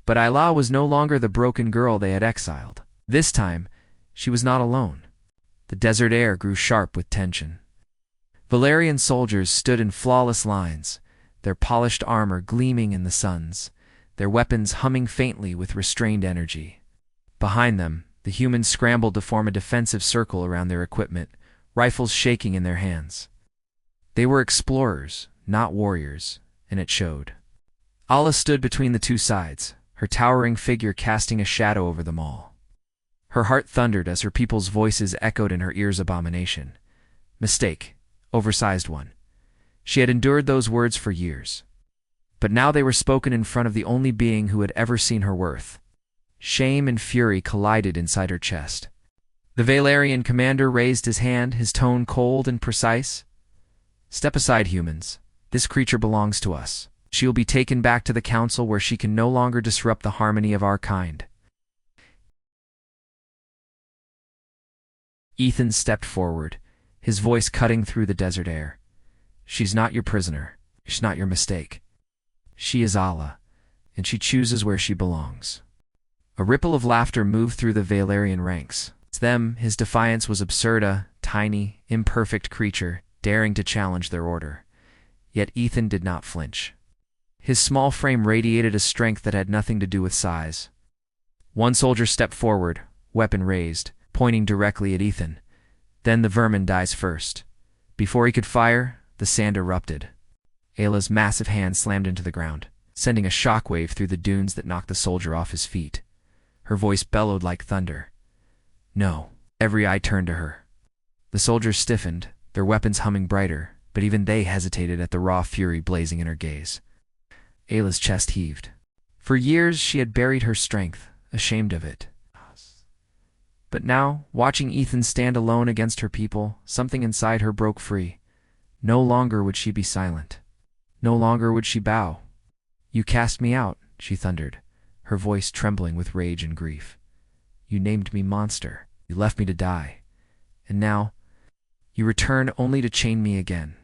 But Isla was no longer the broken girl they had exiled. This time, she was not alone. The desert air grew sharp with tension. Valerian soldiers stood in flawless lines, their polished armor gleaming in the suns, their weapons humming faintly with restrained energy. Behind them, the humans scrambled to form a defensive circle around their equipment, rifles shaking in their hands. They were explorers, not warriors, and it showed. Ala stood between the two sides, her towering figure casting a shadow over them all. Her heart thundered as her people's voices echoed in her ears abomination. Mistake. Oversized one. She had endured those words for years. But now they were spoken in front of the only being who had ever seen her worth. Shame and fury collided inside her chest. The Valerian commander raised his hand, his tone cold and precise. "Step aside, humans. This creature belongs to us. She will be taken back to the council where she can no longer disrupt the harmony of our kind." Ethan stepped forward, his voice cutting through the desert air. "She's not your prisoner. She's not your mistake. She is Allah, and she chooses where she belongs." A ripple of laughter moved through the Valerian ranks. To them, his defiance was absurd, a tiny, imperfect creature daring to challenge their order. Yet Ethan did not flinch. His small frame radiated a strength that had nothing to do with size. One soldier stepped forward, weapon raised, pointing directly at Ethan. Then the vermin dies first. Before he could fire, the sand erupted. Ayla's massive hand slammed into the ground, sending a shockwave through the dunes that knocked the soldier off his feet. Her voice bellowed like thunder. "No." Every eye turned to her. The soldiers stiffened, their weapons humming brighter, but even they hesitated at the raw fury blazing in her gaze. Ayla's chest heaved. For years she had buried her strength, ashamed of it. But now, watching Ethan stand alone against her people, something inside her broke free. No longer would she be silent. No longer would she bow. "You cast me out," she thundered, her voice trembling with rage and grief. "You named me monster. You left me to die. And now, you return only to chain me again."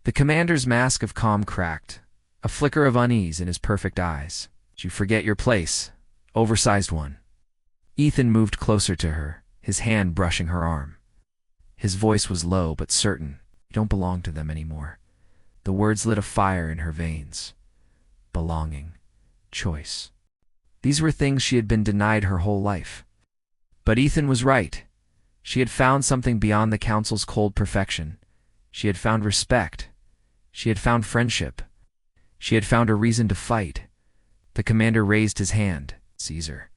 The commander's mask of calm cracked, a flicker of unease in his perfect eyes. "You forget your place, oversized one." Ethan moved closer to her, his hand brushing her arm. His voice was low but certain. "You don't belong to them anymore." The words lit a fire in her veins. Belonging. Choice. These were things she had been denied her whole life. But Ethan was right. She had found something beyond the council's cold perfection. She had found respect. She had found friendship. She had found a reason to fight. The commander raised his hand. "Caesar."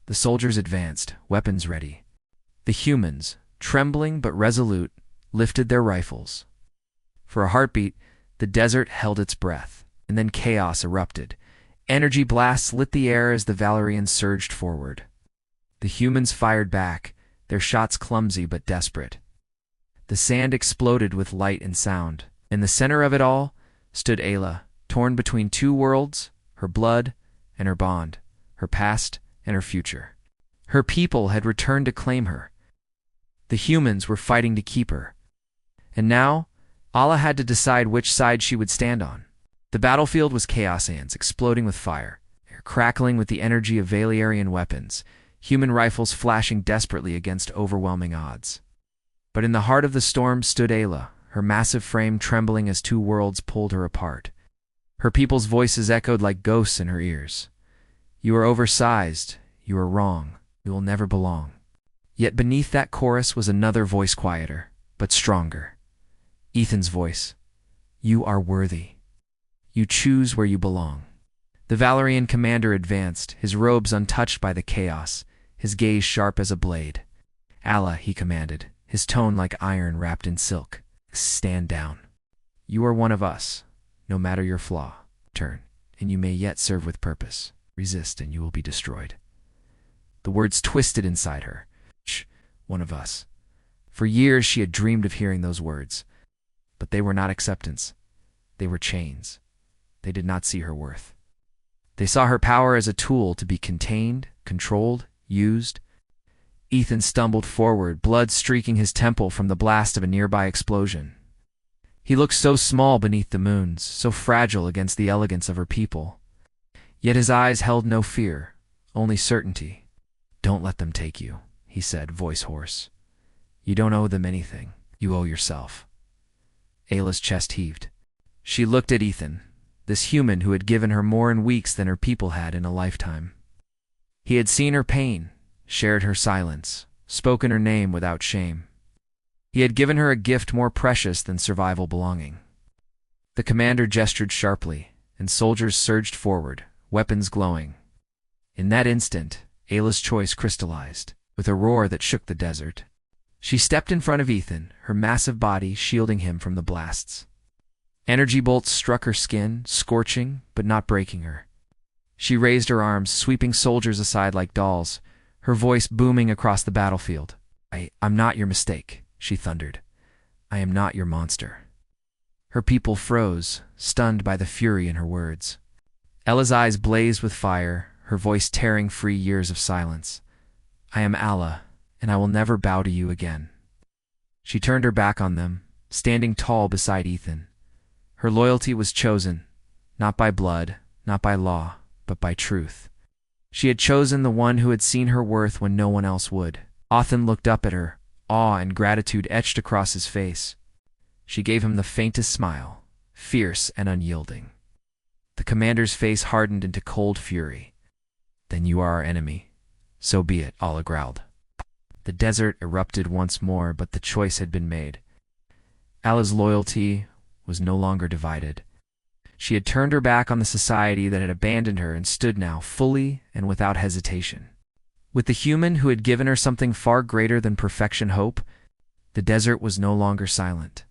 The soldiers advanced, weapons ready. The humans, trembling but resolute, lifted their rifles. For a heartbeat, the desert held its breath, and then chaos erupted. Energy blasts lit the air as the Valerians surged forward. The humans fired back, their shots clumsy but desperate. The sand exploded with light and sound. In the center of it all stood Ayla, torn between two worlds, her blood and her bond, her past and her future. Her people had returned to claim her. The humans were fighting to keep her. And now, Allah had to decide which side she would stand on. The battlefield was chaos ants exploding with fire, air crackling with the energy of Valerian weapons, human rifles flashing desperately against overwhelming odds. But in the heart of the storm stood Ayla, her massive frame trembling as two worlds pulled her apart. Her people's voices echoed like ghosts in her ears. "You are oversized. You are wrong. You will never belong." Yet beneath that chorus was another voice, quieter, but stronger. Ethan's voice. You are worthy. You choose where you belong. The Valerian commander advanced, his robes untouched by the chaos, his gaze sharp as a blade. Allah, he commanded, his tone like iron wrapped in silk. Stand down. You are one of us, no matter your flaw. Turn, and you may yet serve with purpose. Resist, and you will be destroyed. The words twisted inside her. One of us. For years she had dreamed of hearing those words. But they were not acceptance. They were chains. They did not see her worth. They saw her power as a tool to be contained, controlled, used. Ethan stumbled forward, blood streaking his temple from the blast of a nearby explosion. He looked so small beneath the moons, so fragile against the elegance of her people. Yet his eyes held no fear, only certainty. Don't let them take you, he said, voice hoarse. You don't owe them anything. You owe yourself. Ayla's chest heaved. She looked at Ethan, this human who had given her more in weeks than her people had in a lifetime. He had seen her pain, shared her silence, spoken her name without shame. He had given her a gift more precious than survival belonging. The commander gestured sharply, and soldiers surged forward, weapons glowing. In that instant, Ayla's choice crystallized, with a roar that shook the desert. She stepped in front of Ethan, her massive body shielding him from the blasts. Energy bolts struck her skin, scorching, but not breaking her. She raised her arms, sweeping soldiers aside like dolls, her voice booming across the battlefield. I'm not your mistake, she thundered. I am not your monster. Her people froze, stunned by the fury in her words. Ella's eyes blazed with fire, her voice tearing free years of silence. I am Allah, and I will never bow to you again. She turned her back on them, standing tall beside Ethan. Her loyalty was chosen, not by blood, not by law, but by truth. She had chosen the one who had seen her worth when no one else would. Ethan looked up at her, awe and gratitude etched across his face. She gave him the faintest smile, fierce and unyielding. The commander's face hardened into cold fury. Then you are our enemy. So be it, Allah growled. The desert erupted once more, but the choice had been made. Allah's loyalty was no longer divided. She had turned her back on the society that had abandoned her and stood now fully and without hesitation. With the human who had given her something far greater than perfection hope, the desert was no longer silent.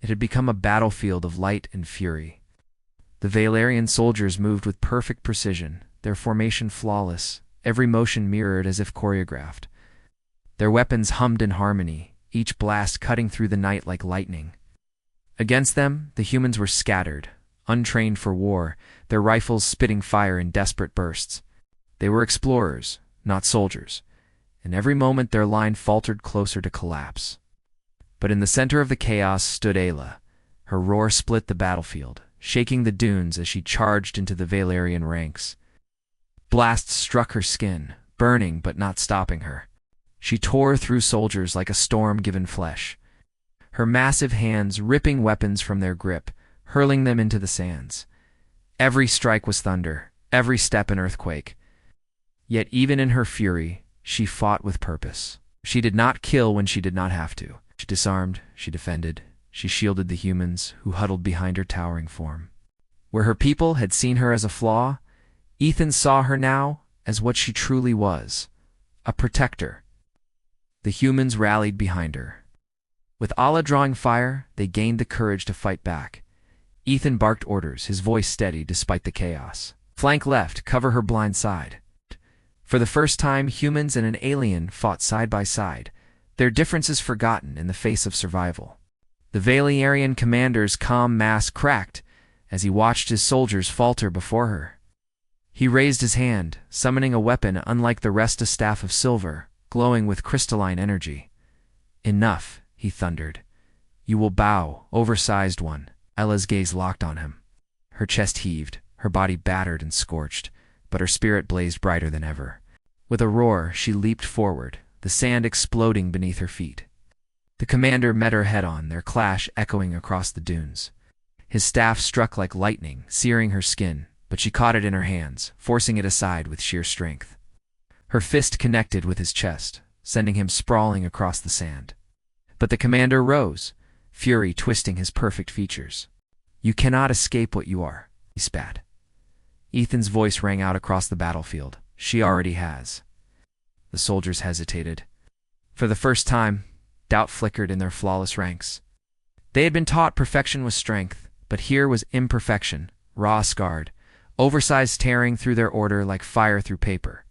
It had become a battlefield of light and fury. The Valerian soldiers moved with perfect precision, their formation flawless, every motion mirrored as if choreographed. Their weapons hummed in harmony, each blast cutting through the night like lightning. Against them, the humans were scattered, untrained for war, their rifles spitting fire in desperate bursts. They were explorers, not soldiers, and every moment their line faltered closer to collapse. But in the center of the chaos stood Ayla. Her roar split the battlefield, shaking the dunes as she charged into the Valerian ranks. Blasts struck her skin, burning but not stopping her. She tore through soldiers like a storm given flesh, her massive hands ripping weapons from their grip, hurling them into the sands. Every strike was thunder, every step an earthquake. Yet even in her fury, she fought with purpose. She did not kill when she did not have to. She disarmed, she defended, she shielded the humans who huddled behind her towering form. Where her people had seen her as a flaw, Ethan saw her now as what she truly was, a protector. The humans rallied behind her. With Allah drawing fire, they gained the courage to fight back. Ethan barked orders, his voice steady despite the chaos. Flank left, cover her blind side. For the first time, humans and an alien fought side by side, their differences forgotten in the face of survival. The Valerian commander's calm mask cracked as he watched his soldiers falter before her. He raised his hand, summoning a weapon unlike the rest, a staff of silver, glowing with crystalline energy. Enough, he thundered. You will bow, oversized one. Ella's gaze locked on him. Her chest heaved, her body battered and scorched, but her spirit blazed brighter than ever. With a roar, she leaped forward, the sand exploding beneath her feet. The commander met her head-on, their clash echoing across the dunes. His staff struck like lightning, searing her skin, but she caught it in her hands, forcing it aside with sheer strength. Her fist connected with his chest, sending him sprawling across the sand. But the commander rose, fury twisting his perfect features. "You cannot escape what you are," he spat. Ethan's voice rang out across the battlefield. "She already has." The soldiers hesitated. For the first time, doubt flickered in their flawless ranks. They had been taught perfection was strength, but here was imperfection, raw scarred, oversized tearing through their order like fire through paper.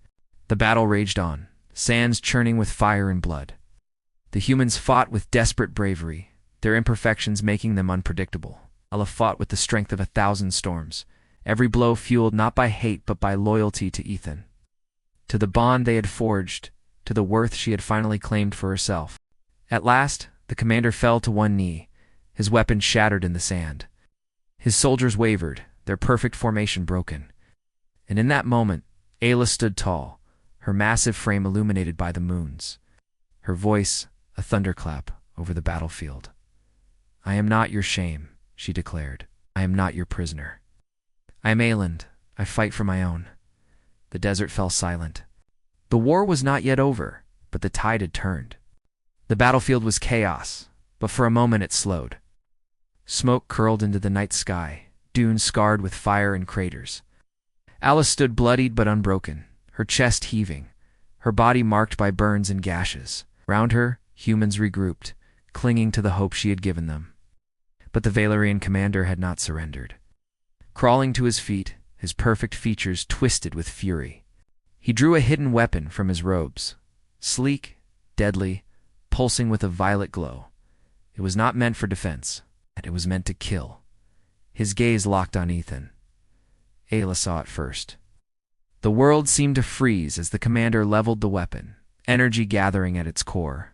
The battle raged on, sands churning with fire and blood. The humans fought with desperate bravery, their imperfections making them unpredictable. Allah fought with the strength of 1,000 storms, every blow fueled not by hate but by loyalty to Ethan, to the bond they had forged, to the worth she had finally claimed for herself. At last, the commander fell to one knee, his weapon shattered in the sand. His soldiers wavered, their perfect formation broken. And in that moment, Ayla stood tall, her massive frame illuminated by the moons, her voice a thunderclap over the battlefield. "I am not your shame," she declared. "I am not your prisoner. I am Ayland. I fight for my own." The desert fell silent. The war was not yet over, but the tide had turned. The battlefield was chaos, but for a moment it slowed. Smoke curled into the night sky, dunes scarred with fire and craters. Alice stood bloodied but unbroken, her chest heaving, her body marked by burns and gashes. Round her, humans regrouped, clinging to the hope she had given them. But the Valerian commander had not surrendered. Crawling to his feet, his perfect features twisted with fury, he drew a hidden weapon from his robes, sleek, deadly, pulsing with a violet glow. It was not meant for defense. It was meant to kill. His gaze locked on Ethan. Ayla saw it first. The world seemed to freeze as the commander leveled the weapon, energy gathering at its core.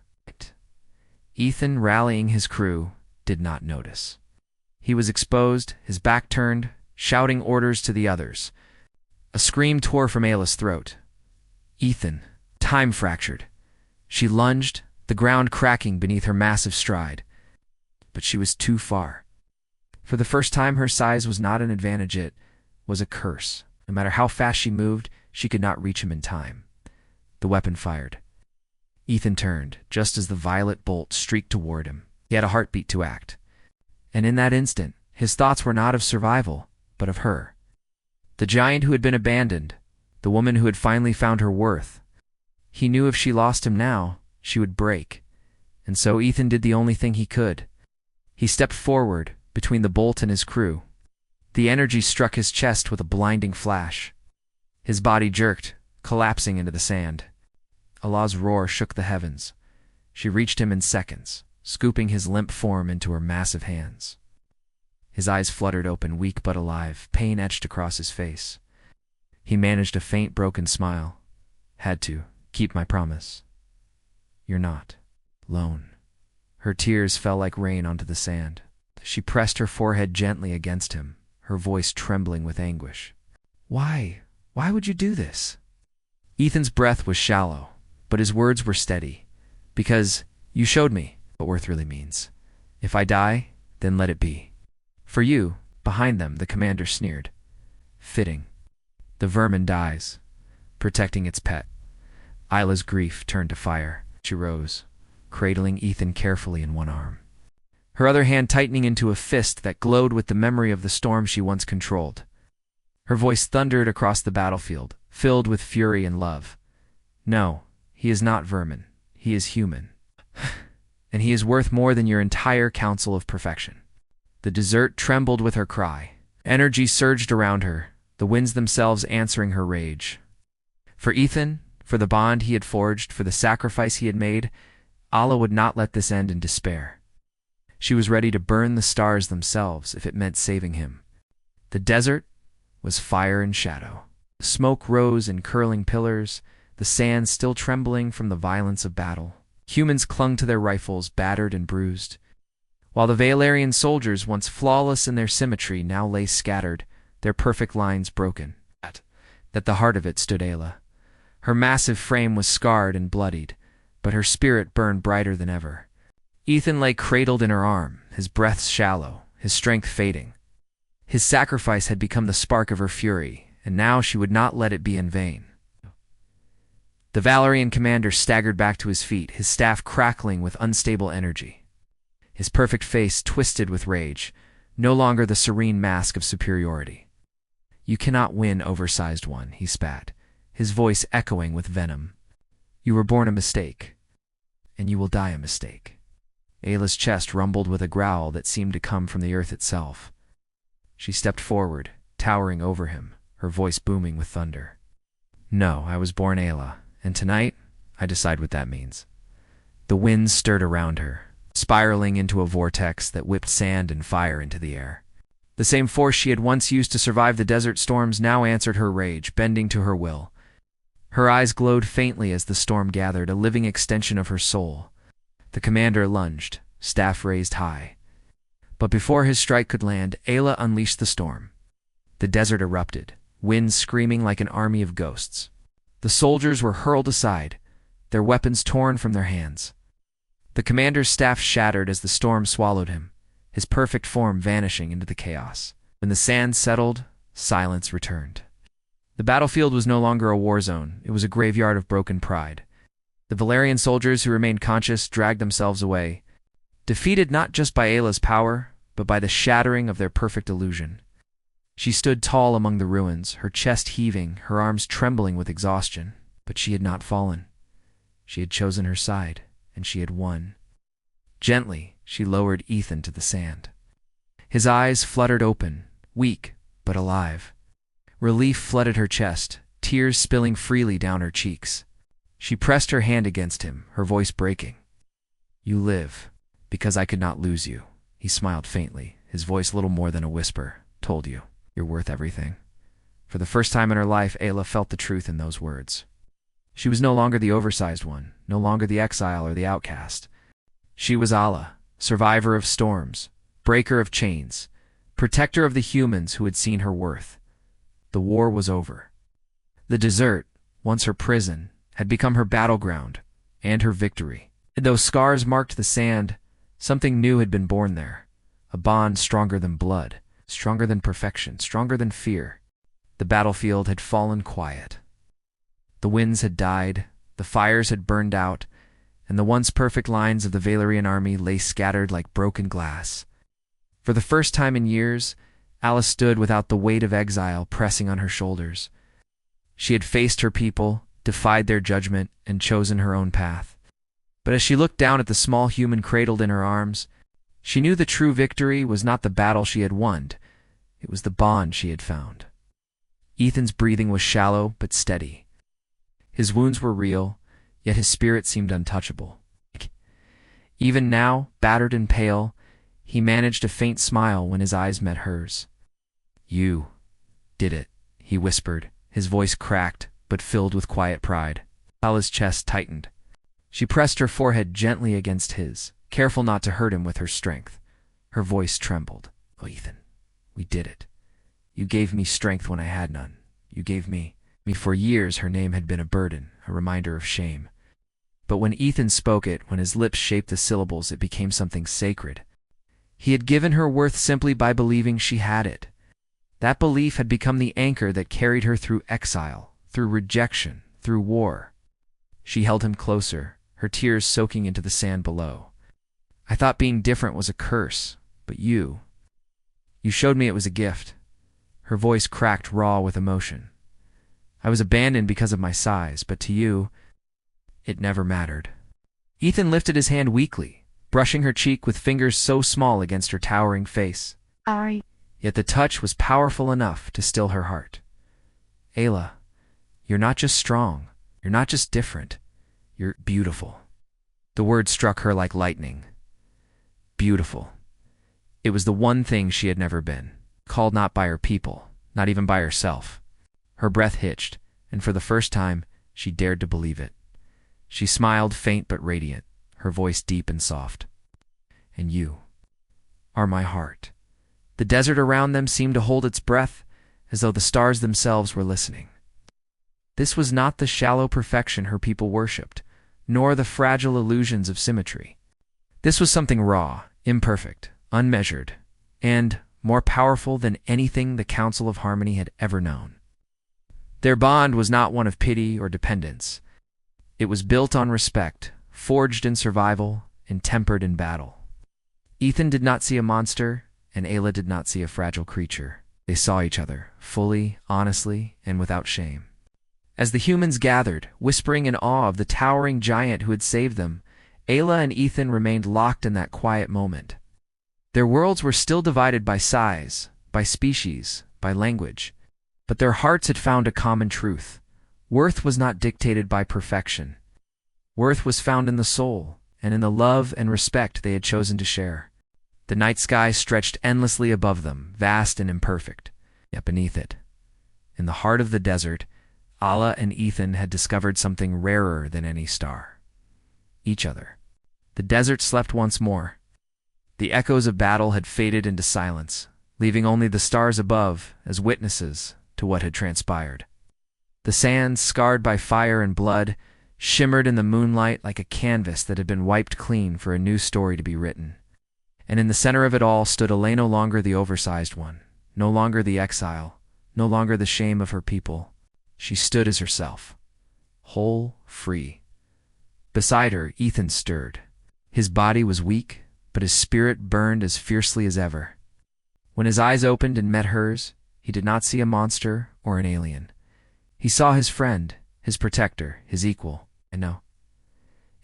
Ethan, rallying his crew, did not notice. He was exposed, his back turned, shouting orders to the others. A scream tore from Ayla's throat. "Ethan!" Time fractured. She lunged, the ground cracking beneath her massive stride. But she was too far. For the first time, her size was not an advantage, it was a curse. No matter how fast she moved, she could not reach him in time. The weapon fired. Ethan turned, just as the violet bolt streaked toward him. He had a heartbeat to act. And in that instant, his thoughts were not of survival, but of her. The giant who had been abandoned, the woman who had finally found her worth. He knew if she lost him now, she would break. And so Ethan did the only thing he could. He stepped forward, between the bolt and his crew. The energy struck his chest with a blinding flash. His body jerked, collapsing into the sand. Allah's roar shook the heavens. She reached him in seconds, scooping his limp form into her massive hands. His eyes fluttered open, weak but alive, pain etched across his face. He managed a faint, broken smile. "Had to keep my promise. You're not alone." Her tears fell like rain onto the sand. She pressed her forehead gently against him, her voice trembling with anguish. Why would you do this?" Ethan's breath was shallow, but his words were steady. "Because you showed me what worth really means. If I die, then let it be." "For you," behind them, the commander sneered. "Fitting. The vermin dies, protecting its pet." Isla's grief turned to fire. She rose, cradling Ethan carefully in one arm, her other hand tightening into a fist that glowed with the memory of the storm she once controlled. Her voice thundered across the battlefield, filled with fury and love. "No, he is not vermin. He is human. And he is worth more than your entire council of perfection." The desert trembled with her cry. Energy surged around her, the winds themselves answering her rage. For Ethan, for the bond he had forged, for the sacrifice he had made, Allah would not let this end in despair. She was ready to burn the stars themselves if it meant saving him. The desert was fire and shadow. The smoke rose in curling pillars, the sand still trembling from the violence of battle. Humans clung to their rifles, battered and bruised, while the Valerian soldiers, once flawless in their symmetry, now lay scattered, their perfect lines broken. At the heart of it stood Ayla. Her massive frame was scarred and bloodied, but her spirit burned brighter than ever. Ethan lay cradled in her arm, his breath shallow, his strength fading. His sacrifice had become the spark of her fury, and now she would not let it be in vain. The Valerian commander staggered back to his feet, his staff crackling with unstable energy. His perfect face twisted with rage, no longer the serene mask of superiority. "You cannot win, oversized one," he spat, his voice echoing with venom. "You were born a mistake, and you will die a mistake." Ayla's chest rumbled with a growl that seemed to come from the earth itself. She stepped forward, towering over him, her voice booming with thunder. "No, I was born Ayla, and tonight I decide what that means." The winds stirred around her, spiraling into a vortex that whipped sand and fire into the air. The same force she had once used to survive the desert storms now answered her rage, bending to her will. Her eyes glowed faintly as the storm gathered, a living extension of her soul. The commander lunged, staff raised high. But before his strike could land, Ayla unleashed the storm. The desert erupted, winds screaming like an army of ghosts. The soldiers were hurled aside, their weapons torn from their hands. The commander's staff shattered as the storm swallowed him, his perfect form vanishing into the chaos. When the sand settled, silence returned. The battlefield was no longer a war zone, it was a graveyard of broken pride. The Valerian soldiers who remained conscious dragged themselves away, defeated not just by Ayla's power, but by the shattering of their perfect illusion. She stood tall among the ruins, her chest heaving, her arms trembling with exhaustion. But she had not fallen. She had chosen her side, and she had won. Gently, she lowered Ethan to the sand. His eyes fluttered open, weak but alive. Relief flooded her chest, tears spilling freely down her cheeks. She pressed her hand against him, her voice breaking. "You live, because I could not lose you." He smiled faintly, his voice little more than a whisper. "Told you, you're worth everything." For the first time in her life, Ayla felt the truth in those words. She was no longer the oversized one, no longer the exile or the outcast. She was Allah, survivor of storms, breaker of chains, protector of the humans who had seen her worth. The war was over. The desert, once her prison, had become her battleground, and her victory. And though scars marked the sand, something new had been born there, a bond stronger than blood, stronger than perfection, stronger than fear. The battlefield had fallen quiet. The winds had died, the fires had burned out, and the once perfect lines of the Valerian army lay scattered like broken glass. For the first time in years, Alice stood without the weight of exile pressing on her shoulders. She had faced her people, defied their judgment, and chosen her own path. But as she looked down at the small human cradled in her arms, she knew the true victory was not the battle she had won, it was the bond she had found. Ethan's breathing was shallow but steady. His wounds were real, yet his spirit seemed untouchable. Even now, battered and pale, he managed a faint smile when his eyes met hers. "You did it," he whispered, his voice cracked but filled with quiet pride. Ayla's chest tightened. She pressed her forehead gently against his, careful not to hurt him with her strength. Her voice trembled. "Oh, Ethan, we did it. You gave me strength when I had none. You gave me." For years her name had been a burden, a reminder of shame. But when Ethan spoke it, when his lips shaped the syllables, it became something sacred. He had given her worth simply by believing she had it. That belief had become the anchor that carried her through exile, through rejection, through war. She held him closer, her tears soaking into the sand below. "I thought being different was a curse, but you showed me it was a gift." Her voice cracked raw with emotion. "I was abandoned because of my size, but to you, it never mattered." Ethan lifted his hand weakly, brushing her cheek with fingers so small against her towering face. Yet the touch was powerful enough to still her heart. "Ayla, you're not just strong, you're not just different, you're beautiful." The word struck her like lightning. Beautiful. It was the one thing she had never been, called not by her people, not even by herself. Her breath hitched, and for the first time, she dared to believe it. She smiled, faint but radiant, her voice deep and soft. "And you are my heart." The desert around them seemed to hold its breath, as though the stars themselves were listening. This was not the shallow perfection her people worshipped, nor the fragile illusions of symmetry. This was something raw, imperfect, unmeasured, and more powerful than anything the Council of Harmony had ever known. Their bond was not one of pity or dependence. It was built on respect, forged in survival, and tempered in battle. Ethan did not see a monster, and Ayla did not see a fragile creature. They saw each other, fully, honestly, and without shame. As the humans gathered, whispering in awe of the towering giant who had saved them, Ayla and Ethan remained locked in that quiet moment. Their worlds were still divided by size, by species, by language, but their hearts had found a common truth. Worth was not dictated by perfection. Worth was found in the soul, and in the love and respect they had chosen to share. The night sky stretched endlessly above them, vast and imperfect. Yet beneath it, in the heart of the desert, Ala and Ethan had discovered something rarer than any star. Each other. The desert slept once more. The echoes of battle had faded into silence, leaving only the stars above as witnesses to what had transpired. The sands, scarred by fire and blood, shimmered in the moonlight like a canvas that had been wiped clean for a new story to be written. And in the center of it all stood Elaine, no longer the oversized one, no longer the exile, no longer the shame of her people. She stood as herself, whole, free. Beside her, Ethan stirred. His body was weak, but his spirit burned as fiercely as ever. When his eyes opened and met hers, he did not see a monster or an alien. He saw his friend, his protector, his equal, and no.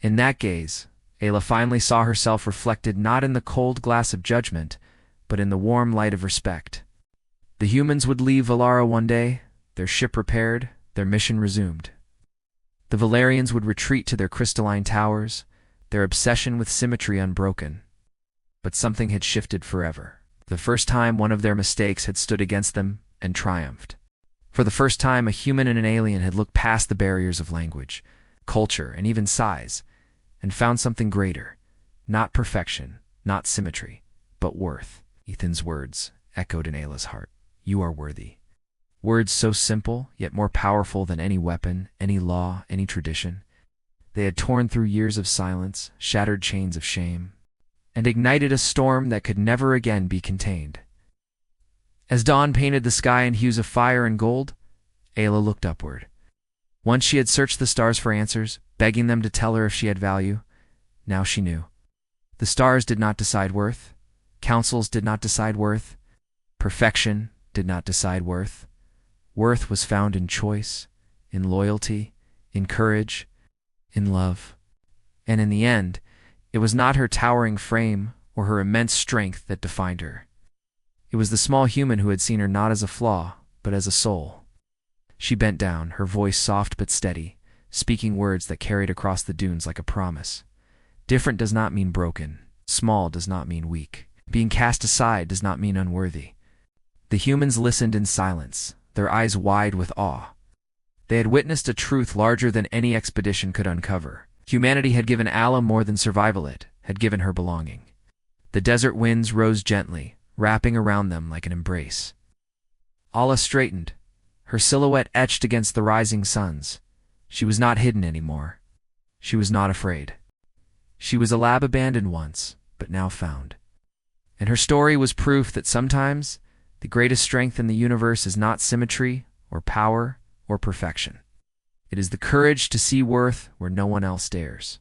In that gaze, Ayla finally saw herself reflected not in the cold glass of judgment, but in the warm light of respect. The humans would leave Valara one day, their ship repaired, their mission resumed. The Valerians would retreat to their crystalline towers, their obsession with symmetry unbroken. But something had shifted forever. The first time one of their mistakes had stood against them and triumphed. For the first time, a human and an alien had looked past the barriers of language, culture, and even size, and found something greater. Not perfection, not symmetry, but worth. Ethan's words echoed in Ayla's heart. You are worthy. Words so simple, yet more powerful than any weapon, any law, any tradition. They had torn through years of silence, shattered chains of shame, and ignited a storm that could never again be contained. As dawn painted the sky in hues of fire and gold, Ayla looked upward. Once she had searched the stars for answers, begging them to tell her if she had value. Now she knew. The stars did not decide worth. Councils did not decide worth. Perfection did not decide worth. Worth was found in choice, in loyalty, in courage, in love. And in the end, it was not her towering frame or her immense strength that defined her. It was the small human who had seen her not as a flaw, but as a soul. She bent down, her voice soft but steady, speaking words that carried across the dunes like a promise. Different does not mean broken. Small does not mean weak. Being cast aside does not mean unworthy. The humans listened in silence, their eyes wide with awe. They had witnessed a truth larger than any expedition could uncover. Humanity had given Ala more than survival, it had given her belonging. The desert winds rose gently, wrapping around them like an embrace. Ala straightened, her silhouette etched against the rising suns. She was not hidden anymore. She was not afraid. She was a lab abandoned once, but now found. And her story was proof that sometimes the greatest strength in the universe is not symmetry or power or perfection. It is the courage to see worth where no one else dares.